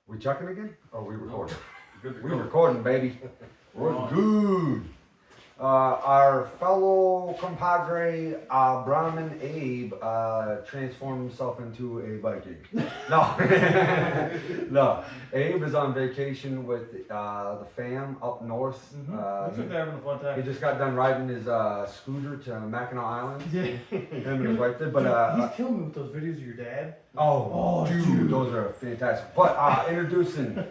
We checking again? Or we recording? Good to We go. recording, baby. We're good. Our fellow compadre, Brahmin Abe, transformed himself into a Viking. No, no. Abe is on vacation with the fam up north. Looks like they're having a fun He time. just got done riding his scooter to Mackinac Island. Yeah. Him and his wife did, but He's killing me with those videos of your dad. oh, dude, those are fantastic. But introducing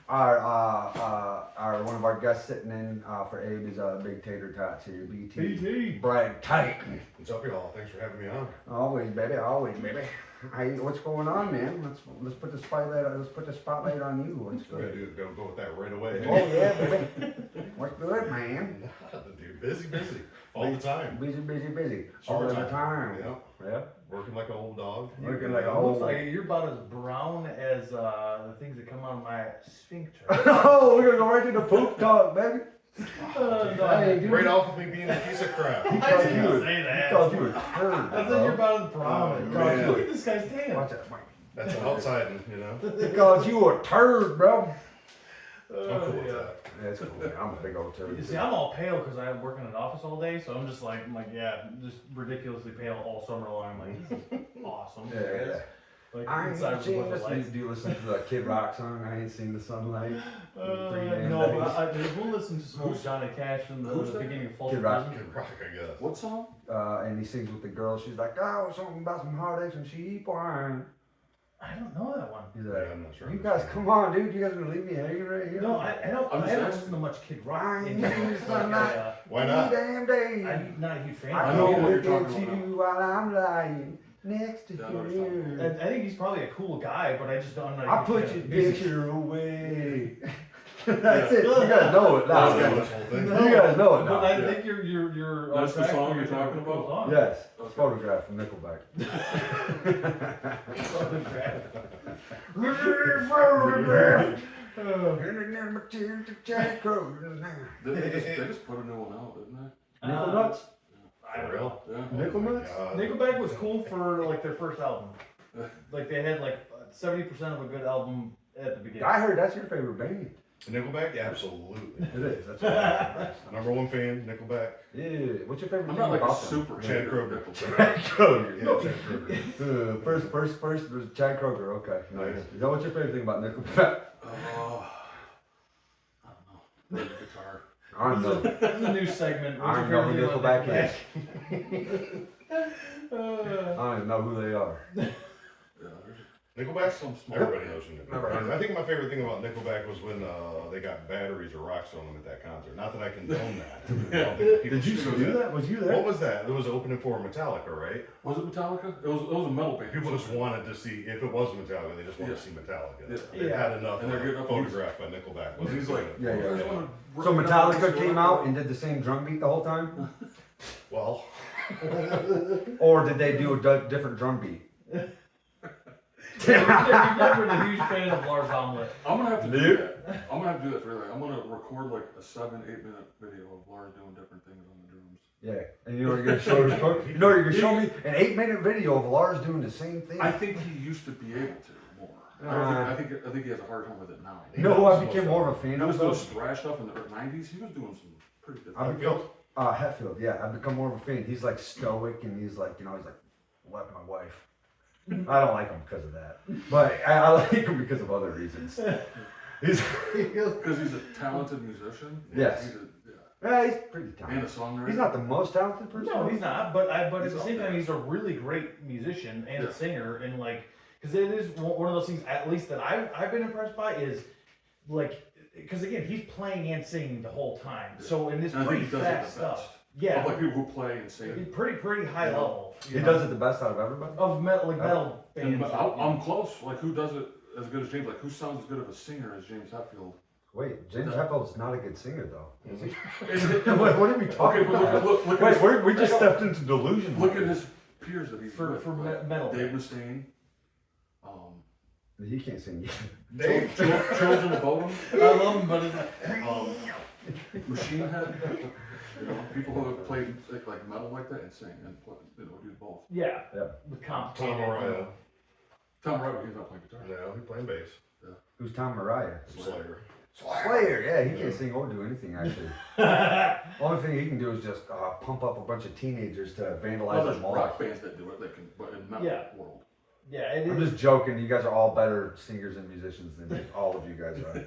our one of our guests sitting in for Abe is Big Tater Tots here, BT. BT. Brad Titan. What's up, y'all? Thanks for having me on. Always, baby. Always, baby. Hey, what's going on, man? Let's put the spotlight on you. What's Go ahead, good? dude. Go with that right away. Oh yeah, baby. What's good, man? Nothing, dude. Busy. All the time. Busy. All the time. Yeah. Yeah. Working like an old dog. Working like a Looks old. like you're about as brown as the things that come out of my sphincter. Oh, we're gonna go right to the poop talk, baby. Hey, dude. Right off of me being a piece of crap. I called didn't you- say He that. called you a turd. I said bro. you're about as brown. Oh, God, man. look at this guy's tan. Watch that, Mike. That's an outside, you know. He called you a turd, bro. I'm cool with yeah. that. Yeah, it's cool. Man. I'm a big old turd. You see, I'm all pale because I work in an office all day, so I'm like, yeah, just ridiculously pale all summer long. I'm like, this is awesome. Yeah. Like, I inside ain't with seen the this. lights. Do you listen to the Kid Rock song? I ain't seen the sunlight. in 3 damn No, days. but we'll listen to some old Johnny Cash from the who's that? beginning of Full Kid Rock. Prison. Kid Rock, I guess. What song? And he sings with the girl. She's like, oh, something about some heartaches and sheep wine. I don't know that one. He's Yeah, like, I'm not sure. you guys, come on, dude. You guys gonna leave me hanging right here? No, I don't. I'm I just haven't asking. listened to much Kid Rock. I in ain't years. seen Like, sunlight. Why not? Damn day. I'm not a huge fan. I I know know what you're look talking at about you while I'm lying next to Yeah, I know what you're talking you. I think he's probably a cool guy, but I just don't know. I put your picture away. That's it. You guys know it now. That's You got guys this whole thing. know it But now. I Yeah. think you're. That's the on track song for you're your talking cool about? song. Yes. Okay. Photograph from Nickelback. Photograph. They just put a new one out, didn't Nickel Nuts? I don't know. they? Yeah. Nickel Nuts? Nickelback was cool for like their first album. Like they had like 70% of a good album at the beginning. I heard that's your favorite band. Nickelback? Yeah, absolutely. It is. That's what Number one fan, Nickelback. Yeah. What's your favorite I'm thing not like a about them? super Chad hater of Kroger. Nickelback. Chad Kroger. Yeah, Chad Kroger. First was Chad Kroger. Okay. Nice. Is that what's your favorite thing about Nickelback? I don't know. Play the guitar. I don't know. This is a new segment. I What's don't your know who favorite thing about Nickelback Nickelback? I don't even know who they are. Yeah, there's Nickelback? some small. Everybody knows who Never heard of Nickelback is. I think my favorite thing about Nickelback was when they got batteries or rocks on them at that concert. Not that I condone that. I don't think people Did you should do that? Was you there? What was that? It was opening for Metallica, right? Was it Metallica? It was a metal band. People just wanted to see, if it was Metallica, they just wanted to see Metallica. Yeah. They had enough And they're getting up- photographed by Nickelback. And he's like, Yeah, yeah, "I just yeah. wanna work So it out Metallica and came see out what and did the same drum beat the whole time? Well, Or did they do a different drum beat? You've never been a huge fan of Lars Omelette. I'm gonna have to Nope. do that. I'm gonna have to do that for like I'm gonna record like a 7-8 minute video of Lars doing different things on the drums. Yeah. And you know what you're gonna show me? You know what you're gonna show me? An 8-minute video of Lars doing the same thing. I think he used to be able to more. I think he has a hard time with it now. You know who I became more of a fan He was of? doing though? thrash stuff in the 90s. He was doing some pretty good. I become Hetfield, yeah. I've become more of a fan. He's like stoic and he's like, he's like, left my wife. I don't like him because of that. But I like him because of other reasons. He's Because he's a talented musician. Yes. he's pretty And a talented. songwriter. He's not the most talented person. No, he's not. But at He's the up same there. time, he's a really great musician and Yeah. singer, and like, because it is one of those things, at least that I've been impressed by, is like, because again, he's playing and singing the whole time. So in this And I pretty think he does it fast the best. stuff, yeah, Of like people who play and sing. pretty high Yeah. level. He does it the best out of everybody. Of metal metal And bands. I'm close. Like who does it as good as James? Like who sounds as good of a singer as James Hetfield? Wait, James Hetfield's not a good singer though. Is he? what are we talking Okay, but about? look Wait, at his, we just stepped into delusion. look at his peers that he's for with. for like metal. Dave Mustaine. He can't sing. Dave? Children of Bodom. I love him, but it's Machine Head. You know, people who have played like metal like that and sing and play, do both. yeah, Yeah. with comp. Tom Araya. Tom Ryder, he's not playing guitar. No, he's playing bass. Who's Tom Mariah? Slayer. Slayer, yeah, he can't sing or do anything actually. Only thing he can do is just pump up a bunch of teenagers to vandalize Well, the there's mall. rock bands that do it. They can, but in metal Yeah. world. Yeah, it I'm is. just joking. You guys are all better singers and musicians than all of you guys are.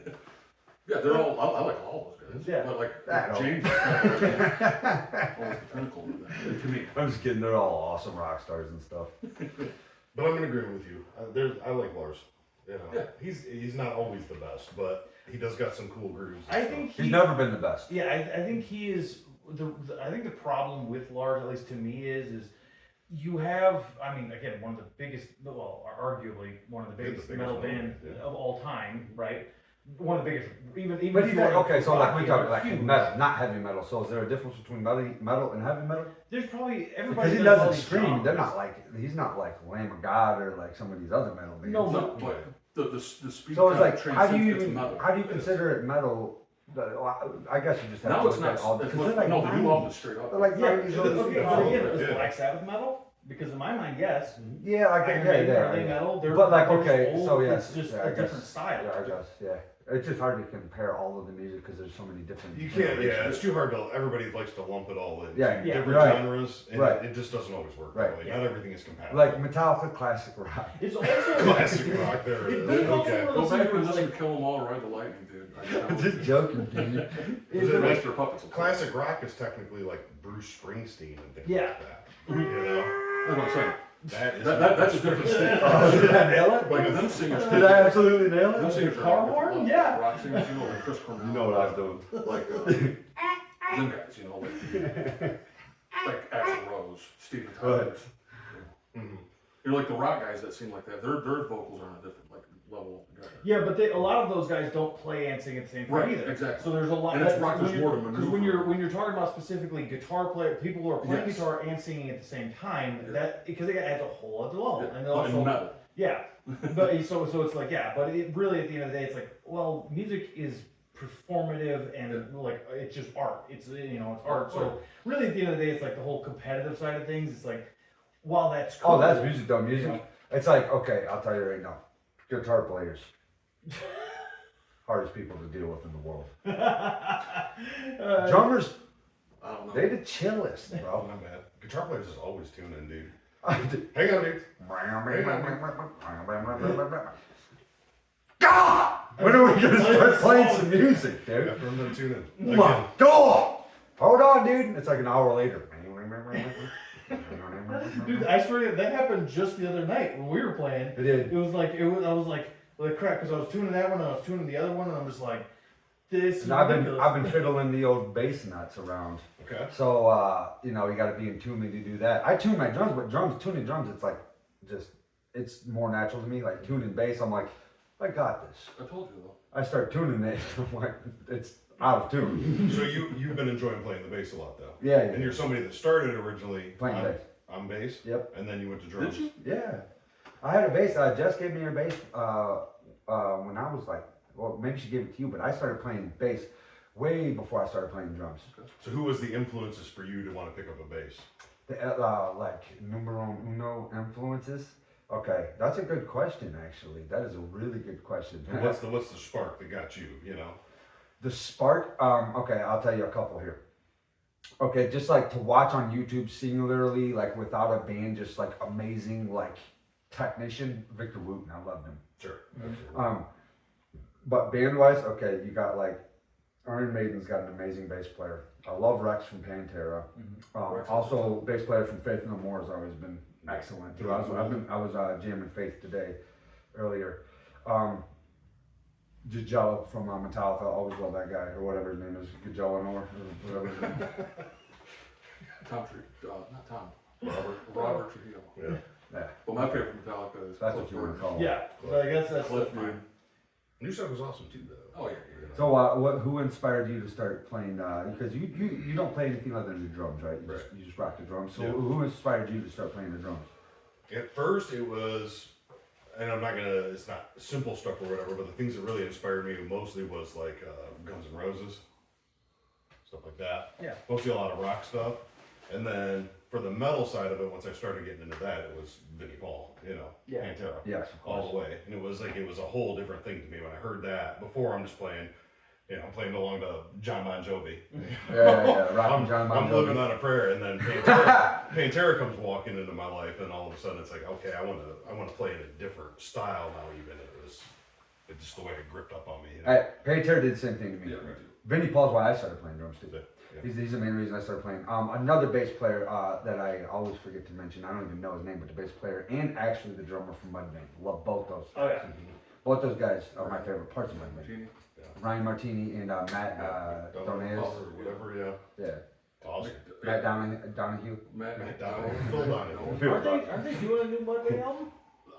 Yeah, they're all. I like all those guys. Yeah. But like I know. James is kind of like almost the pinnacle of that to me. I'm just kidding. They're all awesome rock stars and stuff. But I'm in agreement with you. I like Lars. You know, Yeah. he's not always the best, but he does got some cool grooves. and I stuff. think He's never been the best. Yeah, I think he is. I think the problem with Lars, at least to me, is you have. I mean, again, one of the biggest, well, arguably one of the Yeah, the biggest biggest metal one, band yeah. of all time, right? One of the biggest, even. But if he you did, wanna okay, so like rock, we you know, talk like huge. metal, not heavy metal. So is there a difference between metal and heavy metal? There's probably everybody. Because he does all doesn't these scream. They're genres. not like he's not like Lamb of God or like some of these other metal bands. No, No, but the speed. So it's kind like of how do you transcends- it's even metal. how do you It is. consider it metal? I guess you just have Now to it's look not. at all It's because much, they're like no, the new album 90s. is straight up. They're like Yeah, 90s. okay, early so 2000s. again, is Yeah. Black Sabbath metal? Because in my mind, yes. Yeah, I get Iron Maiden, yeah, are they yeah. metal? They're, But like they're okay, old, so yes, it's just yeah, I a guess. different style. Yeah, I guess. Yeah, it's just hard to compare all of the music because there's so many different. You can't. Yeah, generations. it's too hard to. Everybody likes to lump it all in. Yeah, yeah, different right. genres, and Right. it just doesn't always work. Right. That way. Not everything is compatible. Like Metallica, classic rock. It's also classic rock. There it But is. it's also Okay. one of Go those back things and where it's listen like, to Kill 'Em All, Ride the Lightning, dude. I'm just joking, dude. is it it like, Master of Puppets. Classic rock is technically like Bruce Springsteen and things Yeah. like that. You know, That's what I'm saying. that is That's a different state. Oh, did I nail it? Like them singers. Did I absolutely nail Them it? singers are Car on a different horn? level. Yeah. Rock singers, you know, like Chris Cornell. You know what I was doing. Like them guys, you know, like Axl Rose, Steven Tyler. Right. Mhm. You're like the rock guys that seem like that. Their vocals are on a different like level. Together. yeah, but a lot of those guys don't play and sing at the same time Right, either. exactly. So there's a lot. And it's that's rock, when there's you're- more to Because maneuver. when you're talking about specifically guitar player, people who are playing Yes. guitar and singing at the same time, Yeah. that because it adds a whole other level. Yeah, And but also, in metal. yeah, but so it's like but it really at the end of the day, it's like well, music is performative and like it's just art. It's it's art. So really at the end of the day, it's like the whole competitive side of things. It's like while that's cool. Oh, that's music though. Music. Yeah. It's like okay, I'll tell you right now. Guitar players, hardest people to deal with in the world. Drummers, I don't know. they the chillest, Oh, bro. not bad. Guitar players is always tuning, dude. God! Hang on, dude. When are we gonna start playing some music, dude? After I'm done tuning. My God! Hold on, dude. It's like an hour later. Dude, I swear that happened just the other night when we were playing. It did. It was like I was like crap because I was tuning that one and I was tuning the other one and I'm just like this. Is And I've ridiculous. been fiddling the old bass nuts around. Okay. So you got to be in tune to do that. I tune my drums, but tuning drums, it's like it's more natural to me. Like tuning bass, I'm like, I got this. I told you though. I start tuning it, I'm like, it's out of tune. So you've been enjoying playing the bass a lot, though. Yeah, And yeah. you're somebody that started originally Playing bass. on bass. Yep. And then you went to drums. Did you? Yeah. I had a bass. Jess gave me a bass when I was like, well, maybe she gave it to you, but I started playing bass way before I started playing drums. So who was the influences for you to want to pick up a bass? The, like numero uno influences. Okay, that's a good question. Actually, that is a really good question. And what's the spark that got you? You know. The spark. Okay, I'll tell you a couple here. Okay, just like to watch on YouTube singularly, like without a band, just like amazing like technician, Victor Wooten. I love him. Sure. Absolutely. But band wise, okay, you got like Iron Maiden's got an amazing bass player. I love Rex from Pantera. Rex Also, bass player from Faith No More has always been excellent too. I was jamming Faith today, earlier. Gigello from Metallica, always love that guy or whatever his name is, Gigello or whatever his name. Not Tom. Robert Trujillo. Yeah. Yeah, Well, my favorite from Metallica is that's Cliff what you want to Burton. call him. Yeah, so I guess that's Cliff mine. Burton. New stuff was awesome too, though. Oh yeah. So, who inspired you to start playing? Because you don't play anything other than the drums, right? You just rock the drums. So, Yeah. who inspired you to start playing the drums? At first, it was, and it's not simple stuff or whatever, but the things that really inspired me mostly was like Guns N' Roses, stuff like that. Yeah. Mostly a lot of rock stuff. And then for the metal side of it, once I started getting into that, it was Vinnie Paul, Yeah. Pantera. Yes, of course. All the way. And it was a whole different thing to me when I heard that. Before I'm just playing, I'm playing along to John Bon Jovi. Yeah. Rockin' John Bon I'm living Jovi. on a prayer, and then Pantera comes walking into my life, and all of a sudden it's like, okay, I want to play in a different style now. Even it's just the way it gripped up on me. Pantera did the same thing to me. Yeah, me too. Vinnie Paul's why I started playing drums too. Yeah. He's the main reason I started playing. Another bass player that I always forget to mention. I don't even know his name, but the bass player and actually the drummer from Mudvayne. Love both those. Oh, yeah. Both those guys are my favorite parts of Mudvayne. Martini. Ryan Martini and Matt Donaeus. or whatever, yeah. Yeah. Awesome. Matt Donahue. Matt Donahue. Phil Donahue. Aren't they doing a new Mudvayne album?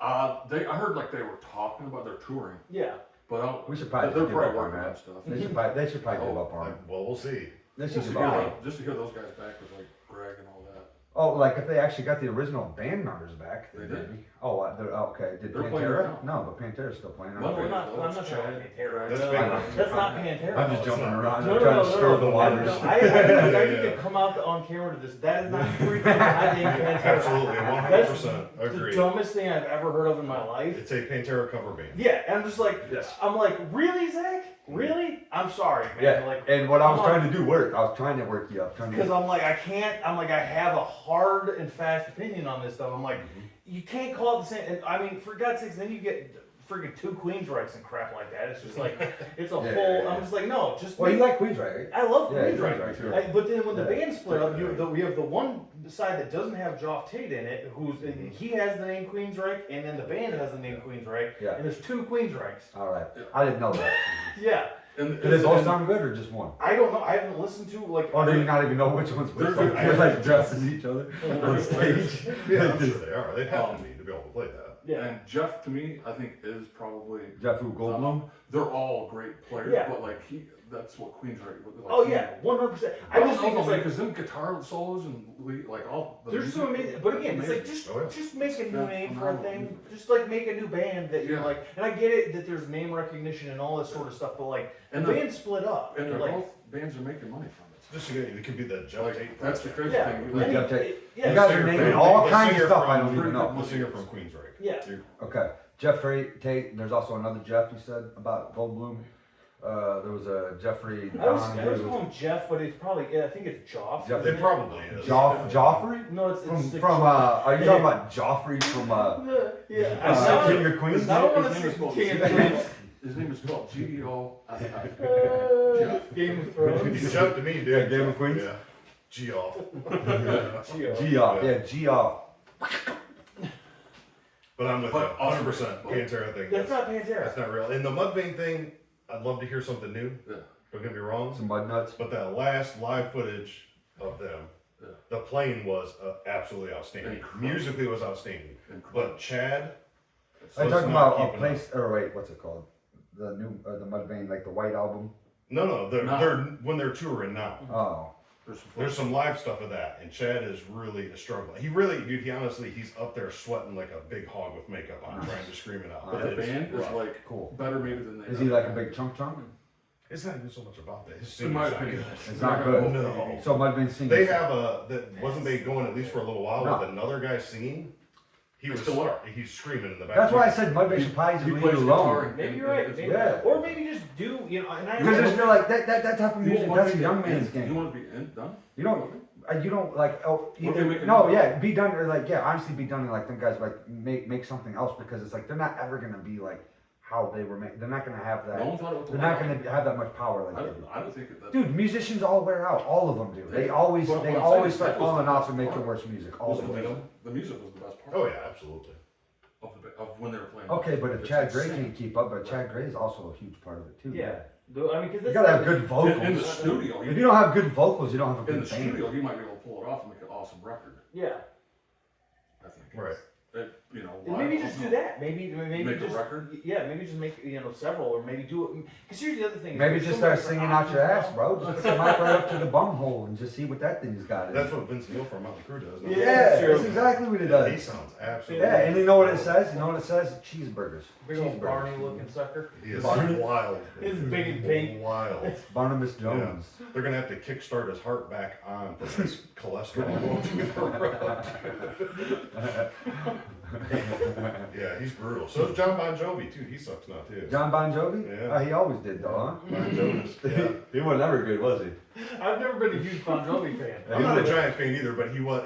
I heard like they were talking about their touring, Yeah. but I don't, We should probably they're give probably up on working on that. stuff. They should probably give up on it. Well, we'll see. They should Just to, give up on it. just to hear those guys back with like Greg and all that. Oh, like if they actually got the original band members back. They then did. maybe. Oh, okay. Did They're playing right Pantera? No, but Pantera's still playing. Well, I'm not Those talking Chad, about Pantera. That's No, fake. that's not Pantera. I'm just it's jumping not. around, No, trying no, to no, stir no, the no, waters. no. I need to come out on camera to this. That is not freaking. I think Pantera. Absolutely, That's 100% the agree. dumbest thing I've ever heard of in my life. It's a Pantera cover band. Yeah, and I'm just like, Yes. I'm like, really, Zach? Really? I'm sorry, man. Yeah, Like, and what I was I'm trying to do worked. I was trying to work you up. because I'm like, I can't. I'm like, I have a hard and fast opinion on this stuff. I'm like, you can't call it the same. And I mean, for God's sakes, then you get freaking 2 Queensryches and crap like that. It's just like, it's a Yeah, whole. yeah. I'm just like, no, just. Well, you make- like Queensryche, right? I love Yeah, Queensryche. Queensryche, sure. But then when the Yeah. band split up, we have the one side that doesn't have Joff Tate in it, he has the name Queensryche, and then the band has the name Queensryche, Yeah. and there's 2 Queensryches. All right. I didn't know that. Yeah, And, Do they both sound good or just one? I don't know. I haven't listened to like. Or do you not even know which one's which? They're One? good. They're like dressing each other on stage. Yeah, I'm sure they are. They have to be able to play that. Yeah. And Jeff, to me, I think is probably. Jeff Fu Goldblum. They're all great players, Yeah. but like that's what Queensryche. Like, Oh yeah, 100%. I I just think it's like because them guitar solos and like all. The there's so music, amazing. But again, it's like amazing. just make a new That's name for a phenomenal. thing. Just like make a new band that you're Yeah. like. And I get it that there's name recognition and all this sort of stuff, but like And the they're- band split up. And they're like, both bands are making money from it. Just again, it could be the Jeff Like Tate that's the project. crazy yeah, thing. I Like, mean, Jeff Tate. yeah, You guys are Singer naming from- all the kinds of singer stuff I from- don't even know. The singer from Queensryche. yeah. Okay. Jeff Tate. There's also another Jeff you said about Goldblum. There was a Jeffrey I was calling Donahue. him Jeff, but it's probably I think it's Joff. Jeff- They probably is. Joffrey? No, it's From like are you talking about Joffrey from yeah. King of Queens? I don't want His to name is say called King of G.O. Queens. His name is spelled G-E-O. Game of Thrones. He's Jeff to me, dude. Yeah, Game of Queens? Yeah. G-off. Gio. G-off. Yeah, G-off. But I'm with But you. 100% also- Pantera thing. That's not Pantera. That's not real. And the Mudvayne thing, I'd love to hear something new. Yeah. Don't get me wrong. Some mud nuts. But that last live footage of them, Yeah. the playing was absolutely outstanding. Incredible. Musically, it was outstanding. Incredible. But Chad, I'm was talking not about a keeping place, or wait, what's it called? The new, the Mudvayne, like the White Album. no, they're No. when they're touring now. Oh, There's some live stuff of that, and Chad is really struggling. He really, dude, he honestly, he's up there sweating like a big hog with makeup on, trying to scream it out. But the It's band is rough. like cool. better maybe than they. Is he like a big chunk? It's not even so much about that. His In my singing's not opinion, good. It's not good. No. So Mudvayne singing. They have wasn't they going at least for a little while No. with another guy singing? He They was still are. he's screaming in the back. That's why I said Mudvayne should probably just He leave plays it guitar. alone. and- Maybe you're and right. it's- Maybe, Yeah. Or maybe just do, you know, and I Because I just feel like that type of You music, want that's a to young be man's in- You game. want to be done? You don't like, oh, What if they make a no, new yeah, be done, or like, yeah, honestly, be done, and like, them guys, like, make something else, because it's like, they're not ever gonna be like how they were made, they're not gonna have No that, one thought it was. they're not gonna have that much power like I they don't, do. I don't think that. Dude, musicians all wear out, all of them do. They But always what I'm saying start is that was falling the off best and making part. worse music, all was of the, them. the music was the best part. Oh yeah, absolutely. Of when they were playing. Okay, but if It's Chad Gray insane. can't keep up, but Chad Gray is also a huge part of it too. Yeah. I mean, because You gotta have good In the vocals. studio, If you don't have good vocals, you don't have a in good the band. studio, he might be able to pull it off and make an awesome record. Yeah. I think. Right. you know. And live, maybe just do that. Maybe Make a just record? Yeah, maybe just make several, or maybe do it. Because here's the other thing. Maybe there's just so many start singing different out your options ass, now. bro. Just put the mic right up to the bum hole and just see what that thing's got in That's it. what Vince Neil from Motley Crue does. no? Yeah, Yeah, that's true. that's exactly what it He does. sounds absolutely. Yeah, and you know what it says? You know what it says? Cheeseburgers. Big old Cheeseburgers. Barney looking sucker. He is Barney? wild. It's big and pink. Wild. Barnabas Jones. They're gonna have to kickstart his heart back on for his cholesterol going through the road. Yeah, he's brutal. So is John Bon Jovi too. He sucks now too. John Bon Jovi? Yeah. He always did though, Bon Jovi's, yeah. He wasn't ever good, was he? I've never been a huge Bon Jovi fan. I'm not a giant fan either, but he was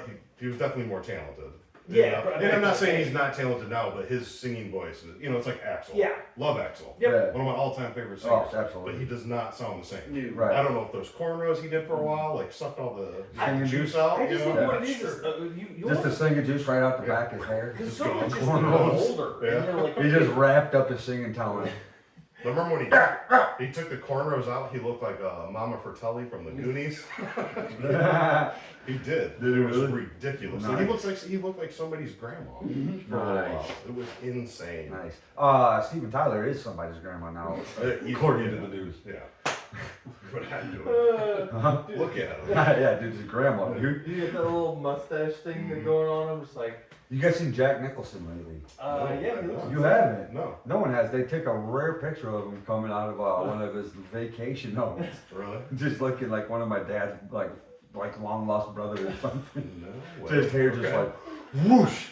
definitely more talented. Yeah, You know? And I'm not saying he's not talented now, but his singing voice, it's like Axl. Yeah. Love Axl. Yep. One of my all-time favorite Oh, singers. absolutely. But he does not sound the same. Right. I don't know if those cornrows he did for a while, like sucked all the Singing juice juice? out. I just think Yeah. what it is you Just a singing juice right out the Yeah. back of his hair. because just so go much on is cornrows. older. Yeah. And they're like, He just wrapped up his singing talent. Remember when he took the cornrows out? He looked like Mama Fratelli from the Goonies. He did. Did he It was really? ridiculous. Nice. He looked like somebody's grandma for a little Nice. while. It was insane. Nice. Steven Tyler is somebody's grandma now. According to the news. Yeah. But I do it. Uh-huh. Look at him. Yeah, dude, his grandma, dude. You get that little mustache thing going on. I'm just like, You guys seen Jack Nicholson lately? yeah, he looks You haven't. No, No one has. They take a rare picture of him coming out of one of his vacation homes, really? just looking like one of my dad's like long lost brother or something. No way. His hair just Okay. like whoosh.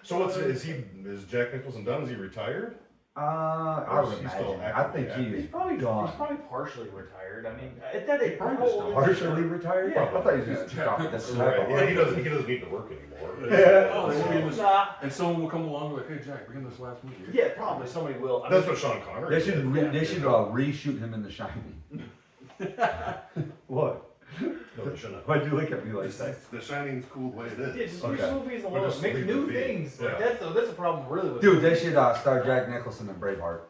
So is Jack Nicholson done? Is he retired? I Or would is he still imagine. I actively think he He's is probably gone. partially retired. I mean, at that age, probably how just old is Partially retired. Yeah. I thought he was just Yeah. dropping this Right. Yeah, he doesn't need to work anymore. Yeah. Oh, this will be he? this- Nah. and someone will come along and be like, hey Jack, begin this last movie. Yeah, probably somebody will. I That's mean, what Sean Connery They did. should reshoot him in The Shining. What? No, they shouldn't. Why'd you look at me like Just- that? The Shining's cool the way it yeah, is. just Okay. switch movies a Or little, just make leave new it be. things. Like, Yeah. that's a problem really with Dude, they movies. should star Jack Nicholson in Braveheart.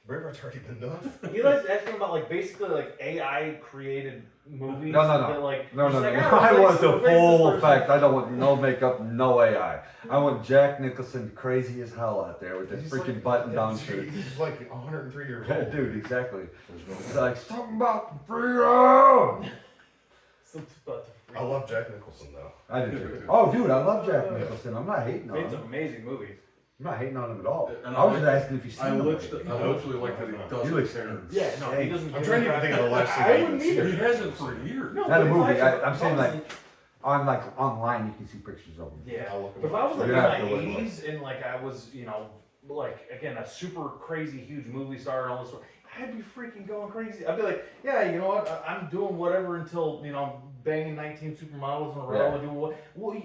Braveheart's already been done. You guys asking about like basically like AI created movies. No, no, no. that, like, No, just no, no. like, no. ah, I replace- want the replace this full person. effect. I don't want no makeup, no AI. I want Jack Nicholson crazy as hell out there with his He's freaking like- button down shirt. He's like 103 years Yeah, old. dude, exactly. There's It's no- like something about freedom. Something about the I love Jack Nicholson though. I do too. Oh, dude, I love Jack Nicholson. I'm not hating on made some him. amazing movies. I'm not hating on him at all. And I was I just asking if you seen I him. literally like that he does He looks- his hair. Yeah, no, he doesn't. I'm trying to even think of the last thing I wouldn't even either. He hasn't for years. No, Not but a if movie. I- I'm saying like online you can see pictures of him. Yeah. I'll look him But if up. I was like Yeah, in I feel my like 80s and like I was, like again a super crazy huge movie star and all this stuff, I'd be freaking going crazy. I'd be like, yeah, you know what? I'm doing whatever until I'm banging 19 supermodels in a row Yeah. and doing what? Well,